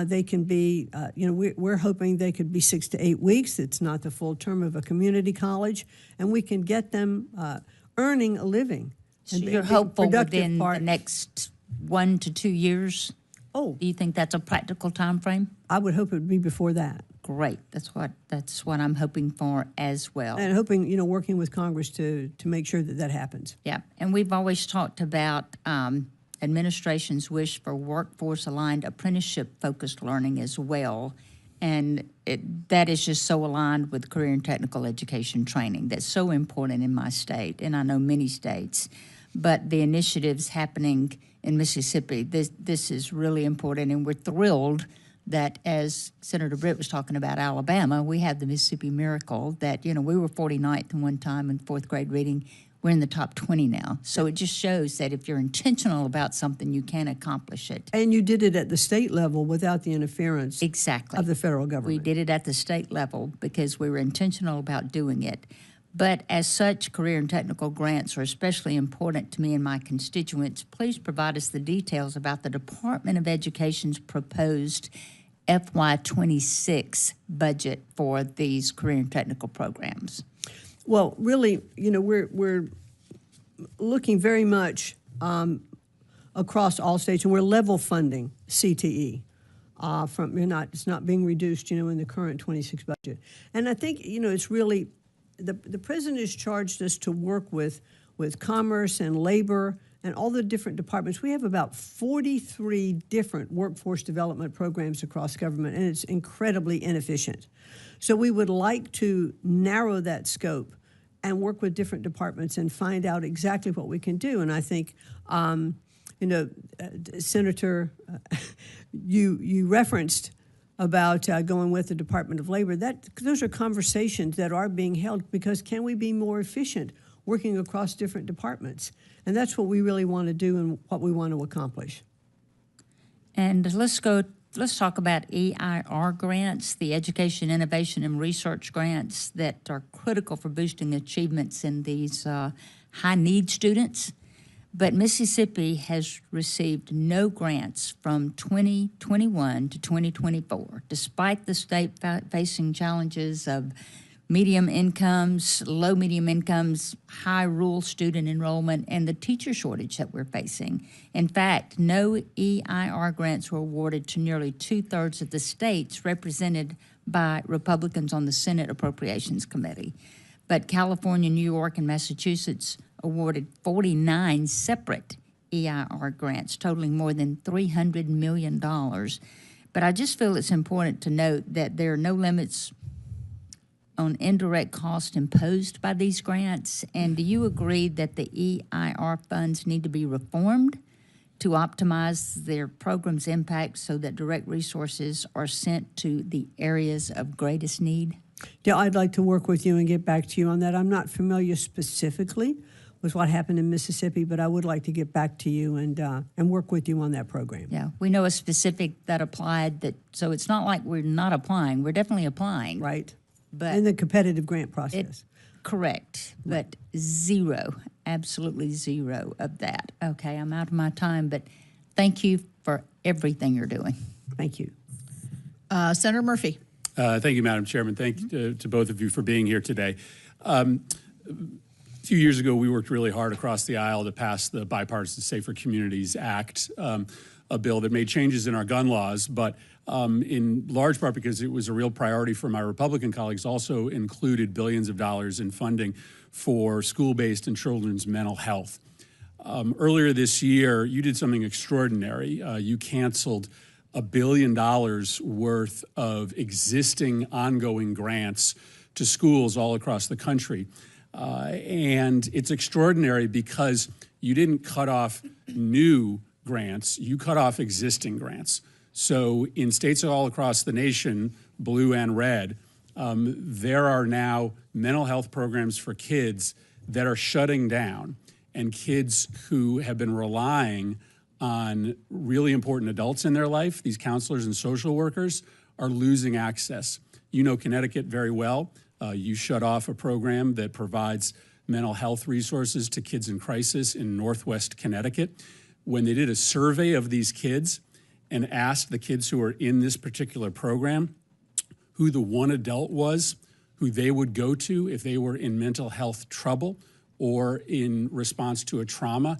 They can be, we're hoping they could be 6 to 8 weeks. It's not the full term of a community college. And we can get them earning a living. So and you're being hopeful productive within the part. next 1 to 2 years? Oh, Do you think that's a practical time frame? I would hope it would be before that. Great. That's what I'm hoping for as well. And hoping, working with Congress to make sure that that happens. Yeah, and we've always talked about administration's wish for workforce-aligned apprenticeship-focused learning as well, and that is just so aligned with career and technical education training. That's so important in my state, and I know many states. But the initiatives happening in Mississippi, this is really important, and we're thrilled that, as Senator Britt was talking about Alabama, we have the Mississippi Miracle that, we were 49th in one time in fourth grade reading. We're in the top 20 now. So it just shows that if you're intentional about something, you can accomplish it. And you did it at the state level without the interference Exactly. of the federal government. We did it at the state level because we were intentional about doing it. But as such, career and technical grants are especially important to me and my constituents. Please provide us the details about the Department of Education's proposed FY26 budget for these career and technical programs. Well, really, we're looking very much across all states, and we're level funding CTE. It's not being reduced, in the current 26 budget. And I think, it's really the president has charged us to work with commerce and labor and all the different departments. We have about 43 different workforce development programs across government, and it's incredibly inefficient. So we would like to narrow that scope and work with different departments and find out exactly what we can do. And I think, Senator, you referenced about going with the Department of Labor. Those are conversations that are being held because can we be more efficient working across different departments? And that's what we really want to do and what we want to accomplish. And let's go let's talk about EIR grants, the Education, Innovation, and Research grants that are critical for boosting achievements in these high-need students. But Mississippi has received no grants from 2021 to 2024, despite the state facing challenges of medium incomes, low medium incomes, high rural student enrollment, and the teacher shortage that we're facing. In fact, no EIR grants were awarded to nearly 2/3 of the states represented by Republicans on the Senate Appropriations Committee. But California, New York, and Massachusetts awarded 49 separate EIR grants, totaling more than $300 million. But I just feel it's important to note that there are no limits on indirect cost imposed by these grants? And do you agree that the EIR funds need to be reformed to optimize their program's impact so that direct resources are sent to the areas of greatest need? Yeah, I'd like to work with you and get back to you on that. I'm not familiar specifically with what happened in Mississippi, but I would like to get back to you and work with you on that program. Yeah, we know a specific that applied, so it's not like we're not applying. We're definitely applying. Right. But in the competitive grant process. Correct, but zero, absolutely zero of that. Okay, I'm out of my time, but thank you for everything you're doing. Thank you. Senator Murphy. Thank you, Madam Chairman. Thank you to both of you for being here today. A few years ago, we worked really hard across the aisle to pass the Bipartisan Safer Communities Act, a bill that made changes in our gun laws, but in large part because it was a real priority for my Republican colleagues, also included billions of dollars in funding for school-based and children's mental health. Earlier this year, you did something extraordinary. You canceled $1 billion worth of existing ongoing grants to schools all across the country. And it's extraordinary because you didn't cut off new grants, you cut off existing grants. So in states all across the nation, blue and red, there are now mental health programs for kids that are shutting down, and kids who have been relying on really important adults in their life, these counselors and social workers, are losing access. You know Connecticut very well. You shut off a program that provides mental health resources to kids in crisis in Northwest Connecticut. When they did a survey of these kids and asked the kids who are in this particular program who the one adult was who they would go to if they were in mental health trouble or in response to a trauma,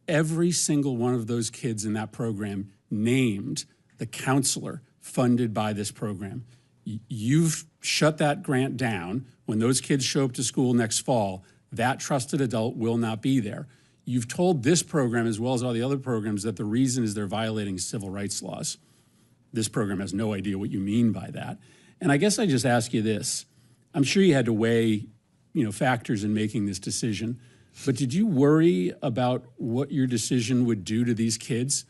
every single one of those kids in that program named the counselor funded by this program. You've shut that grant down. When those kids show up to school next fall, that trusted adult will not be there. You've told this program, as well as all the other programs, that the reason is they're violating civil rights laws. This program has no idea what you mean by that. And I guess I just ask you this. I'm sure you had to weigh, factors in making this decision, but did you worry about what your decision would do to these kids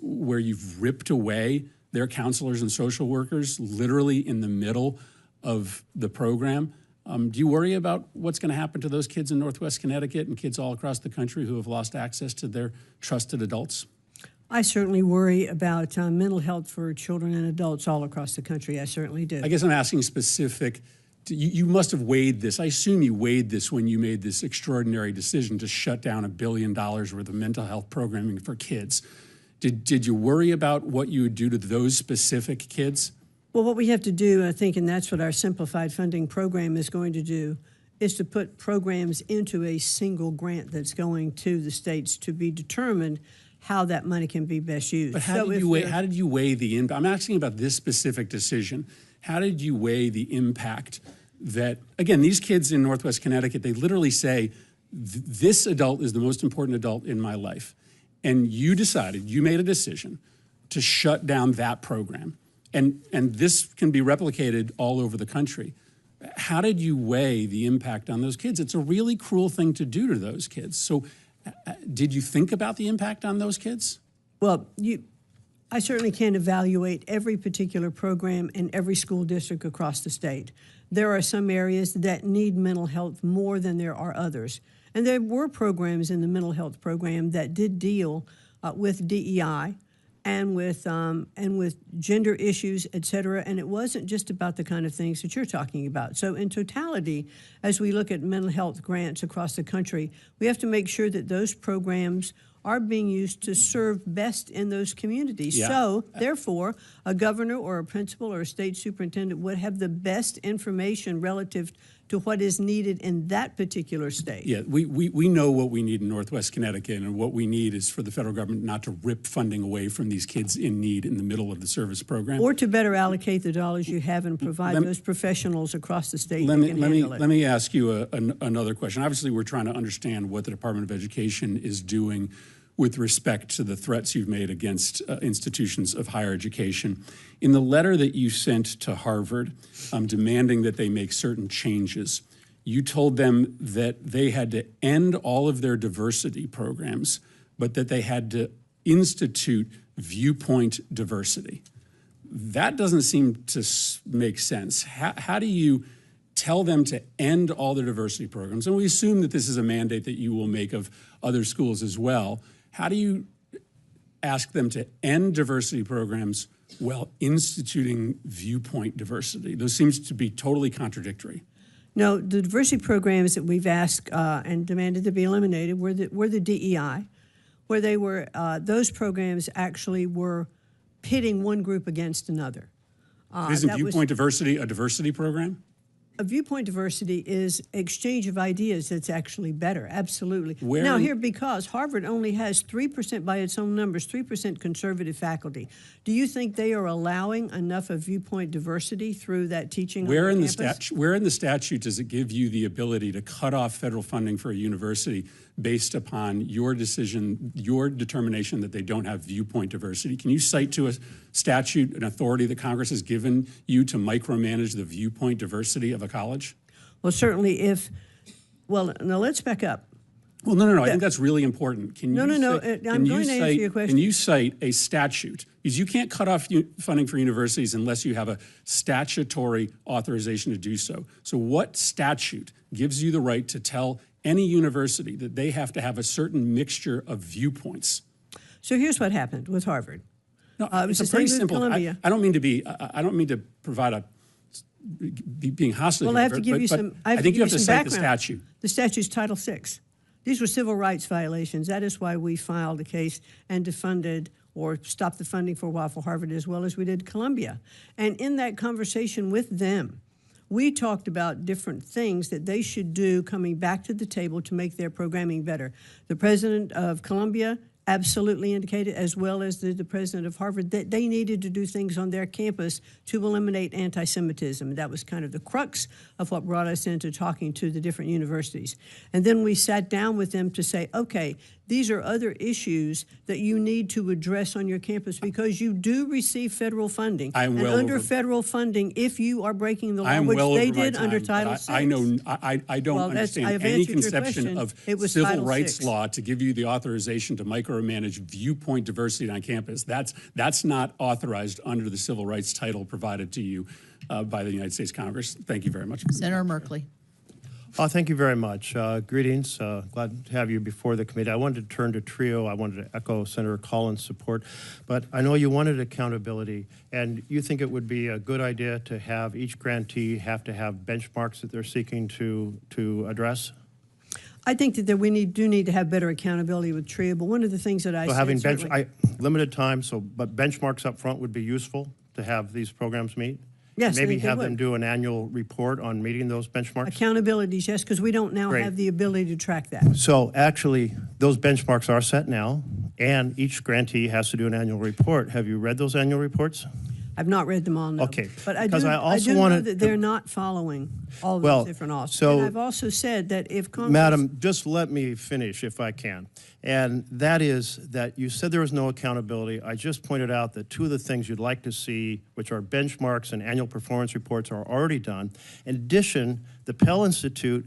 where you've ripped away their counselors and social workers literally in the middle of the program? Do you worry about what's going to happen to those kids in Northwest Connecticut and kids all across the country who have lost access to their trusted adults? I certainly worry about mental health for children and adults all across the country. I certainly do. I guess I'm asking specific. You must have weighed this. I assume you weighed this when you made this extraordinary decision to shut down $1 billion worth of mental health programming for kids. Did you worry about what you would do to those specific kids? Well, what we have to do, I think, and that's what our simplified funding program is going to do, is to put programs into a single grant that's going to the states to be determined how that money can be best used. But how did you weigh the impact? I'm asking about this specific decision. How did you weigh the impact that, again, these kids in Northwest Connecticut, they literally say, this adult is the most important adult in my life. And you made a decision to shut down that program. And this can be replicated all over the country. How did you weigh the impact on those kids? It's a really cruel thing to do to those kids. So did you think about the impact on those kids? Well, I certainly can't evaluate every particular program in every school district across the state. There are some areas that need mental health more than there are others. And there were programs in the mental health program that did deal with DEI and with gender issues, et cetera. And it wasn't just about the kind of things that you're talking about. So in totality, as we look at mental health grants across the country, we have to make sure that those programs are being used to serve best in those communities. Yeah. So, therefore, a governor or a principal or a state superintendent would have the best information relative to what is needed in that particular state. Yeah, we know what we need in Northwest Connecticut, and what we need is for the federal government not to rip funding away from these kids in need in the middle of the service program. Or to better allocate the dollars you have and provide those professionals across the state Let that me, can let me, handle it. let me ask you another question. Obviously, we're trying to understand what the Department of Education is doing with respect to the threats you've made against institutions of higher education. In the letter that you sent to Harvard demanding that they make certain changes, you told them that they had to end all of their diversity programs, but that they had to institute viewpoint diversity. That doesn't seem to make sense. How do you tell them to end all their diversity programs? And we assume that this is a mandate that you will make of other schools as well. How do you ask them to end diversity programs while instituting viewpoint diversity? Those seems to be totally contradictory. No, the diversity programs that we've asked and demanded to be eliminated were the DEI, where they were, those programs actually were pitting one group against another. Isn't viewpoint diversity a diversity program? A viewpoint diversity is exchange of ideas that's actually better, absolutely. Where now in- here, because Harvard only has 3%, by its own numbers, 3% conservative faculty, do you think they are allowing enough of viewpoint diversity through that teaching Where on in the the campus? where in the statute does it give you the ability to cut off federal funding for a university based upon your decision, your determination that they don't have viewpoint diversity? Can you cite to a statute, an authority that Congress has given you to micromanage the viewpoint diversity of a college? Well, certainly well, now let's back up. Well, no. I think that's really important. Can No, you no, cite- I'm can you going to answer cite- your question. Can you cite a statute? Because you can't cut off funding for universities unless you have a statutory authorization to do so. So what statute gives you the right to tell any university that they have to have a certain mixture of viewpoints? So here's what happened with Harvard. No, it was it's a the pretty same with simple. Columbia. I don't mean to be. I don't mean to provide being hostile. Well, here, I have to give you but some. I think you have to some cite the background. statute. The statute's Title VI. These were civil rights violations. That is why we filed a case and defunded or stopped the funding for a while for Harvard, as well as we did Columbia. And in that conversation with them, we talked about different things that they should do coming back to the table to make their programming better. The president of Columbia absolutely indicated, as well as the president of Harvard, that they needed to do things on their campus to eliminate anti-Semitism. That was kind of the crux of what brought us into talking to the different universities. And then we sat down with them to say, okay, these are other issues that you need to address on your campus because you do receive federal funding. I'm and well under over- federal funding, if you are breaking the law, I am which well they over my did under time, Title but VI. I know I don't Well, that's- understand I've any answered your conception question. of It was civil Title rights VI. law to give you the authorization to micromanage viewpoint diversity on campus. That's not authorized under the civil rights title provided to you by the United States Congress. Thank you very much. Senator Merkley. Thank you very much. Greetings. Glad to have you before the committee. I wanted to turn to TRIO. I wanted to echo Senator Collins' support, but I know you wanted accountability, and you think it would be a good idea to have each grantee have to have benchmarks that they're seeking to address? I think that we do need to have better accountability with TRIO, but one of the things that I So said having certainly- limited time, but benchmarks up front would be useful to have these programs meet? Yes, I Maybe think they have them would. do an annual report on meeting those benchmarks? Accountabilities, yes, because we don't now Great. have the ability to track that. So actually, those benchmarks are set now, and each grantee has to do an annual report. Have you read those annual reports? I've not read them all, no. Okay, But I because do, I also know wanted that to- they're not following all Well, those different laws. so- And I've also said that if Congress... Madam, just let me finish if I can. And that is that you said there was no accountability. I just pointed out that two of the things you'd like to see, which are benchmarks and annual performance reports, are already done. In addition, the Pell Institute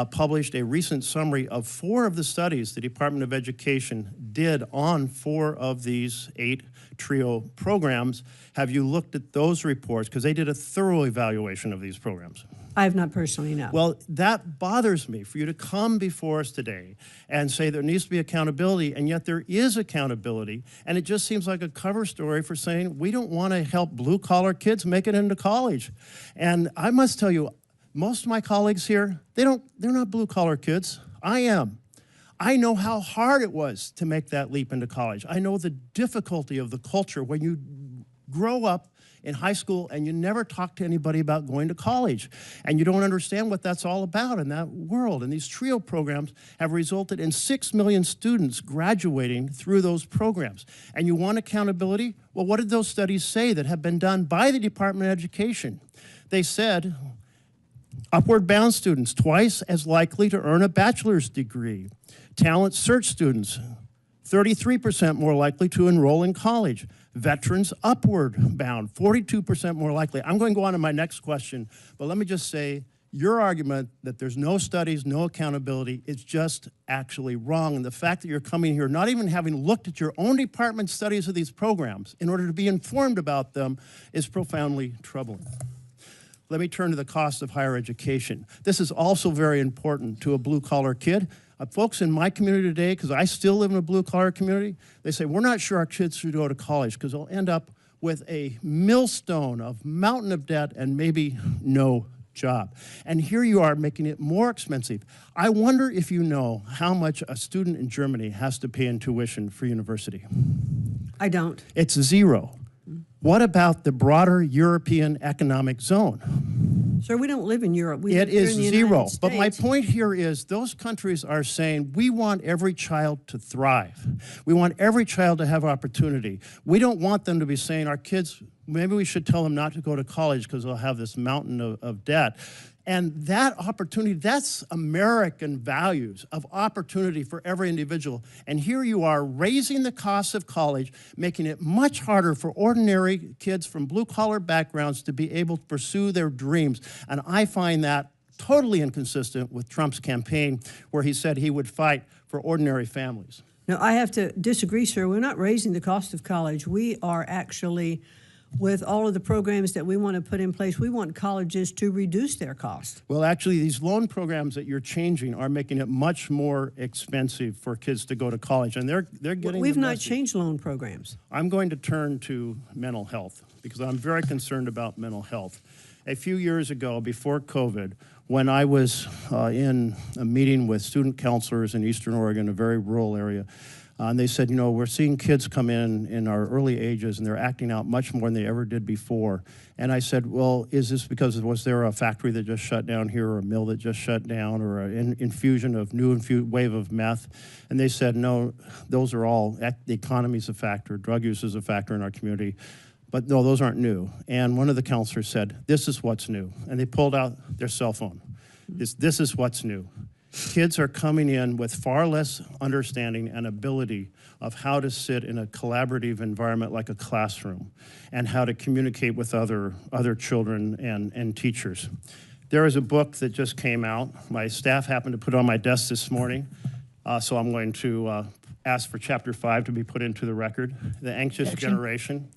published a recent summary of 4 of the studies the Department of Education did on 4 of these 8 TRIO programs. Have you looked at those reports? Because they did a thorough evaluation of these programs. I have not personally, no. Well, that bothers me for you to come before us today and say there needs to be accountability, and yet there is accountability, and it just seems like a cover story for saying we don't want to help blue-collar kids make it into college. And I must tell you, most of my colleagues here, they're not blue-collar kids. I am. I know how hard it was to make that leap into college. I know the difficulty of the culture when you grow up in high school and you never talk to anybody about going to college, and you don't understand what that's all about in that world. And these TRIO programs have resulted in 6 million students graduating through those programs. And you want accountability? Well, what did those studies say that have been done by the Department of Education? They said upward bound students twice as likely to earn a bachelor's degree. Talent search students 33% more likely to enroll in college. Veterans upward bound, 42% more likely. I'm going to go on to my next question, but let me just say, your argument that there's no studies, no accountability, is just actually wrong. And the fact that you're coming here not even having looked at your own department's studies of these programs in order to be informed about them is profoundly troubling. Let me turn to the cost of higher education. This is also very important to a blue-collar kid. Folks in my community today, because I still live in a blue-collar community, they say, we're not sure our kids should go to college because they'll end up with a millstone of mountain of debt and maybe no job. And here you are making it more expensive. I wonder if you know how much a student in Germany has to pay in tuition for university. I don't. It's zero. What about the broader European economic zone? Sir, we don't live in Europe. We It live here is in the zero. United But my States. point here is those countries are saying we want every child to thrive. We want every child to have opportunity. We don't want them to be saying our kids, maybe we should tell them not to go to college because they'll have this mountain of debt. And that opportunity, that's American values of opportunity for every individual. And here you are raising the cost of college, making it much harder for ordinary kids from blue-collar backgrounds to be able to pursue their dreams. And I find that totally inconsistent with Trump's campaign, where he said he would fight for ordinary families. No, I have to disagree, sir. We're not raising the cost of college. We are actually, with all of the programs that we want to put in place, we want colleges to reduce their cost. Well, actually, these loan programs that you're changing are making it much more expensive for kids to go to college, and they're getting We've the not message. changed loan programs. I'm going to turn to mental health because I'm very concerned about mental health. A few years ago, before COVID, when I was in a meeting with student counselors in Eastern Oregon, a very rural area, and they said, you know, we're seeing kids come in our early ages, and they're acting out much more than they ever did before. And I said, well, is this because was there a factory that just shut down here, or a mill that just shut down, or an infusion of wave of meth? And they said, no, those are all, the economy's a factor, drug use is a factor in our community. But no, those aren't new. And one of the counselors said, this is what's new. And they pulled out their cell phone. This is what's new. Kids are coming in with far less understanding and ability of how to sit in a collaborative environment like a classroom and how to communicate with other children and teachers. There is a book that just came out. My staff happened to put it on my desk this morning, so I'm going to ask for Chapter 5 to be put into the record, The Anxious Generation.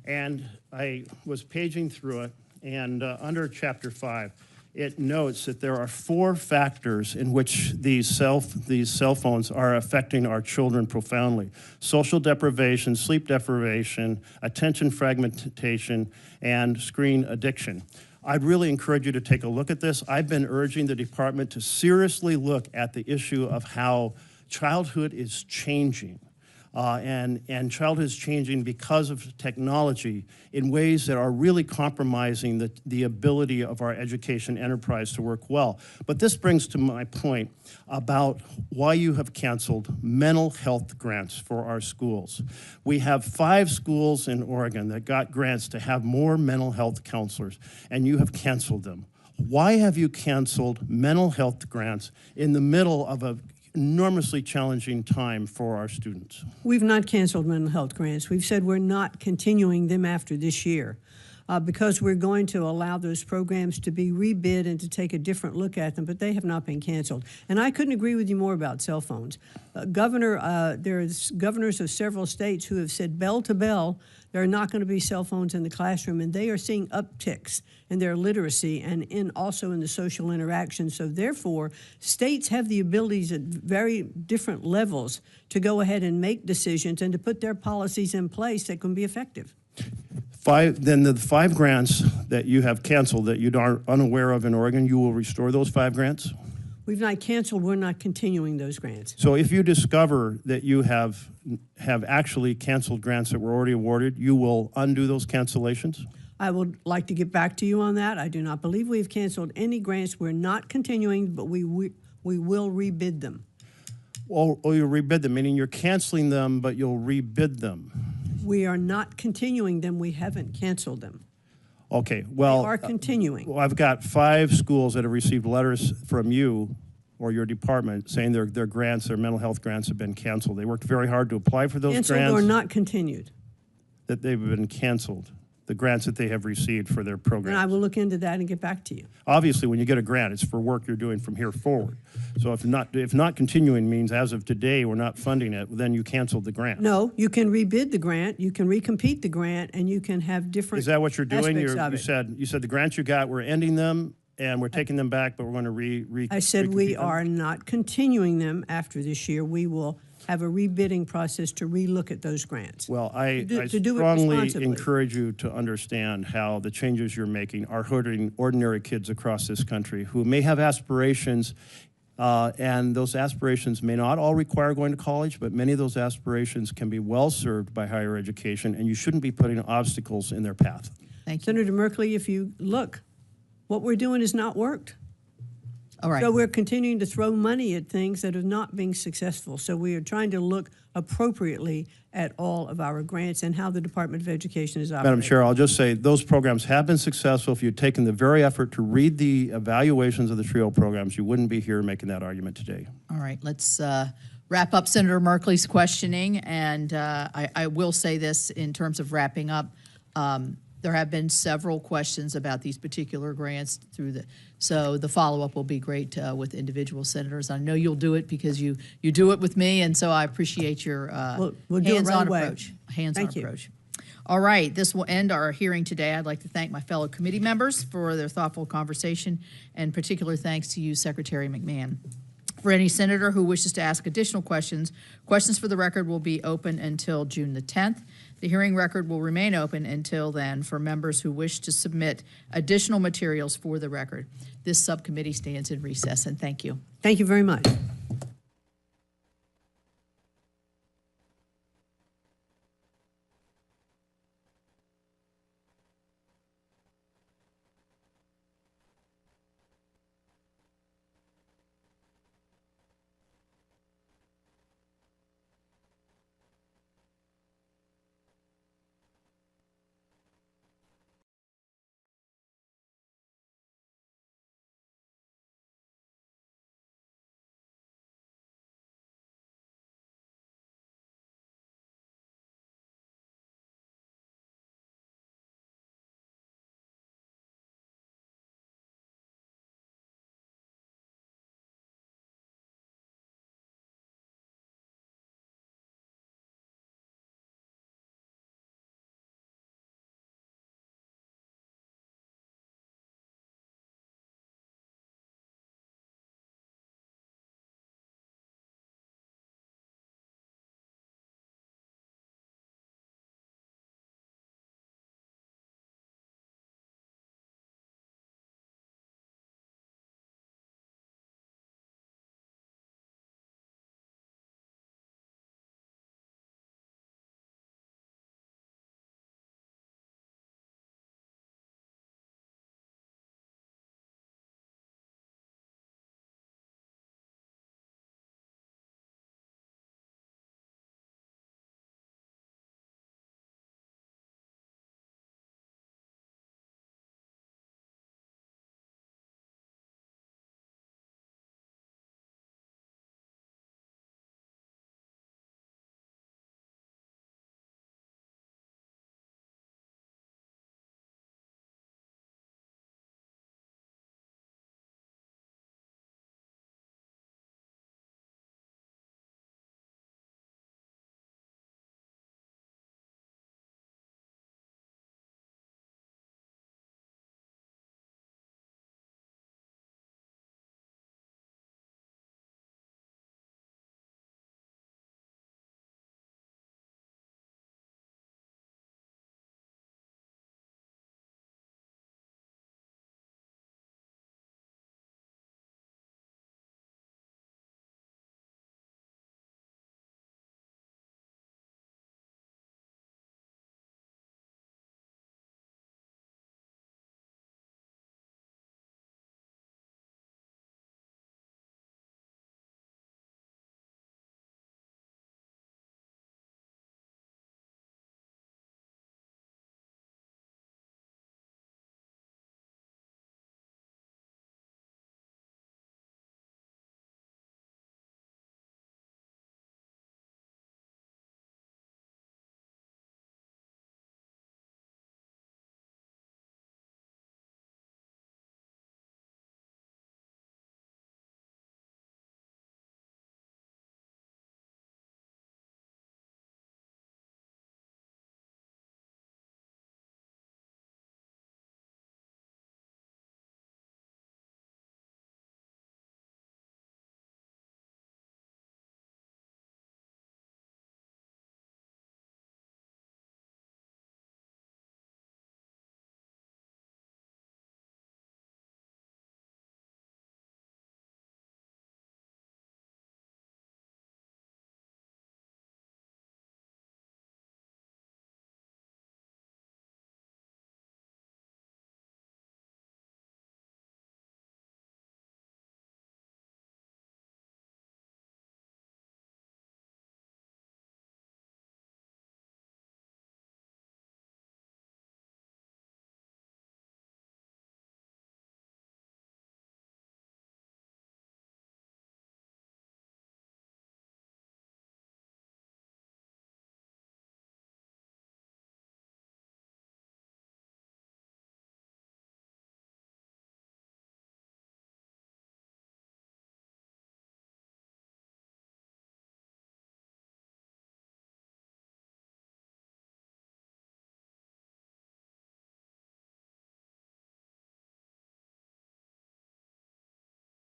And I was paging through it, and under Chapter 5, it notes that there are 4 factors in which these cell phones are affecting our children profoundly: social deprivation, sleep deprivation, attention fragmentation, and screen addiction. I'd really encourage you to take a look at this. I've been urging the department to seriously look at the issue of how childhood is changing. And childhood is changing because of technology in ways that are really compromising the ability of our education enterprise to work well. But this brings to my point about why you have canceled mental health grants for our schools. We have 5 schools in Oregon that got grants to have more mental health counselors, and you have canceled them. Why have you canceled mental health grants in the middle of a enormously challenging time for our students? We've not canceled mental health grants. We've said we're not continuing them after this year. because we're going to allow those programs to be rebid and to take a different look at them, but they have not been canceled. And I couldn't agree with you more about cell phones. There's governors of several states who have said bell to bell, there are not going to be cell phones in the classroom, and they are seeing upticks in their literacy and also in the social interaction. So therefore, states have the abilities at very different levels to go ahead and make decisions and to put their policies in place that can be effective. Then the 5 grants that you have canceled that you are unaware of in Oregon, you will restore those 5 grants? We've not canceled, we're not continuing those grants. So if you discover that you have actually canceled grants that were already awarded, you will undo those cancellations? I would like to get back to you on that. I do not believe we've canceled any grants. We're not continuing, but we will rebid them. Well, you'll rebid them, meaning you're canceling them, but you'll rebid them. We are not continuing them. We haven't canceled them. Okay, well. They are continuing. Well, I've got 5 schools that have received letters from you or your department saying their grants, their mental health grants have been canceled. They worked very hard to apply for those Canceled grants. or not continued. That they've been canceled, the grants that they have received for their programs. And I will look into that and get back to you. Obviously, when you get a grant, it's for work you're doing from here forward. So if not continuing means as of today we're not funding it, then you canceled the grant. No, you can rebid the grant, you can recompete the grant, and you can have different Is that what you're doing? aspects of it. You said the grants you got, we're ending them and we're taking them back, but we're going to I said we recompete them? are not continuing them after this year. We will have a rebidding process to relook at those grants. Well, I to do it strongly responsibly. encourage you to understand how the changes you're making are hurting ordinary kids across this country who may have aspirations, and those aspirations may not all require going to college, but many of those aspirations can be well served by higher education, and you shouldn't be putting obstacles in their path. Thank you. Senator Merkley, if you look, what we're doing has not worked. All right. So we're continuing to throw money at things that are not being successful. So we are trying to look appropriately at all of our grants and how the Department of Education is operating. Madam Chair, I'll just say those programs have been successful. If you'd taken the very effort to read the evaluations of the TRIO programs, you wouldn't be here making that argument today. All right, let's wrap up Senator Merkley's questioning. And I will say this in terms of wrapping up. There have been several questions about these particular grants so the follow-up will be great with individual senators. I know you'll do it because you do it with me, and so I appreciate your we'll do it right hands-on away. approach. Hands-on Thank you. approach. All right, this will end our hearing today. I'd like to thank my fellow committee members for their thoughtful conversation, and particular thanks to you, Secretary McMahon. For any senator who wishes to ask additional questions, questions for the record will be open until June the 10th. The hearing record will remain open until then for members who wish to submit additional materials for the record. This subcommittee stands in recess, and thank you. Thank you very much.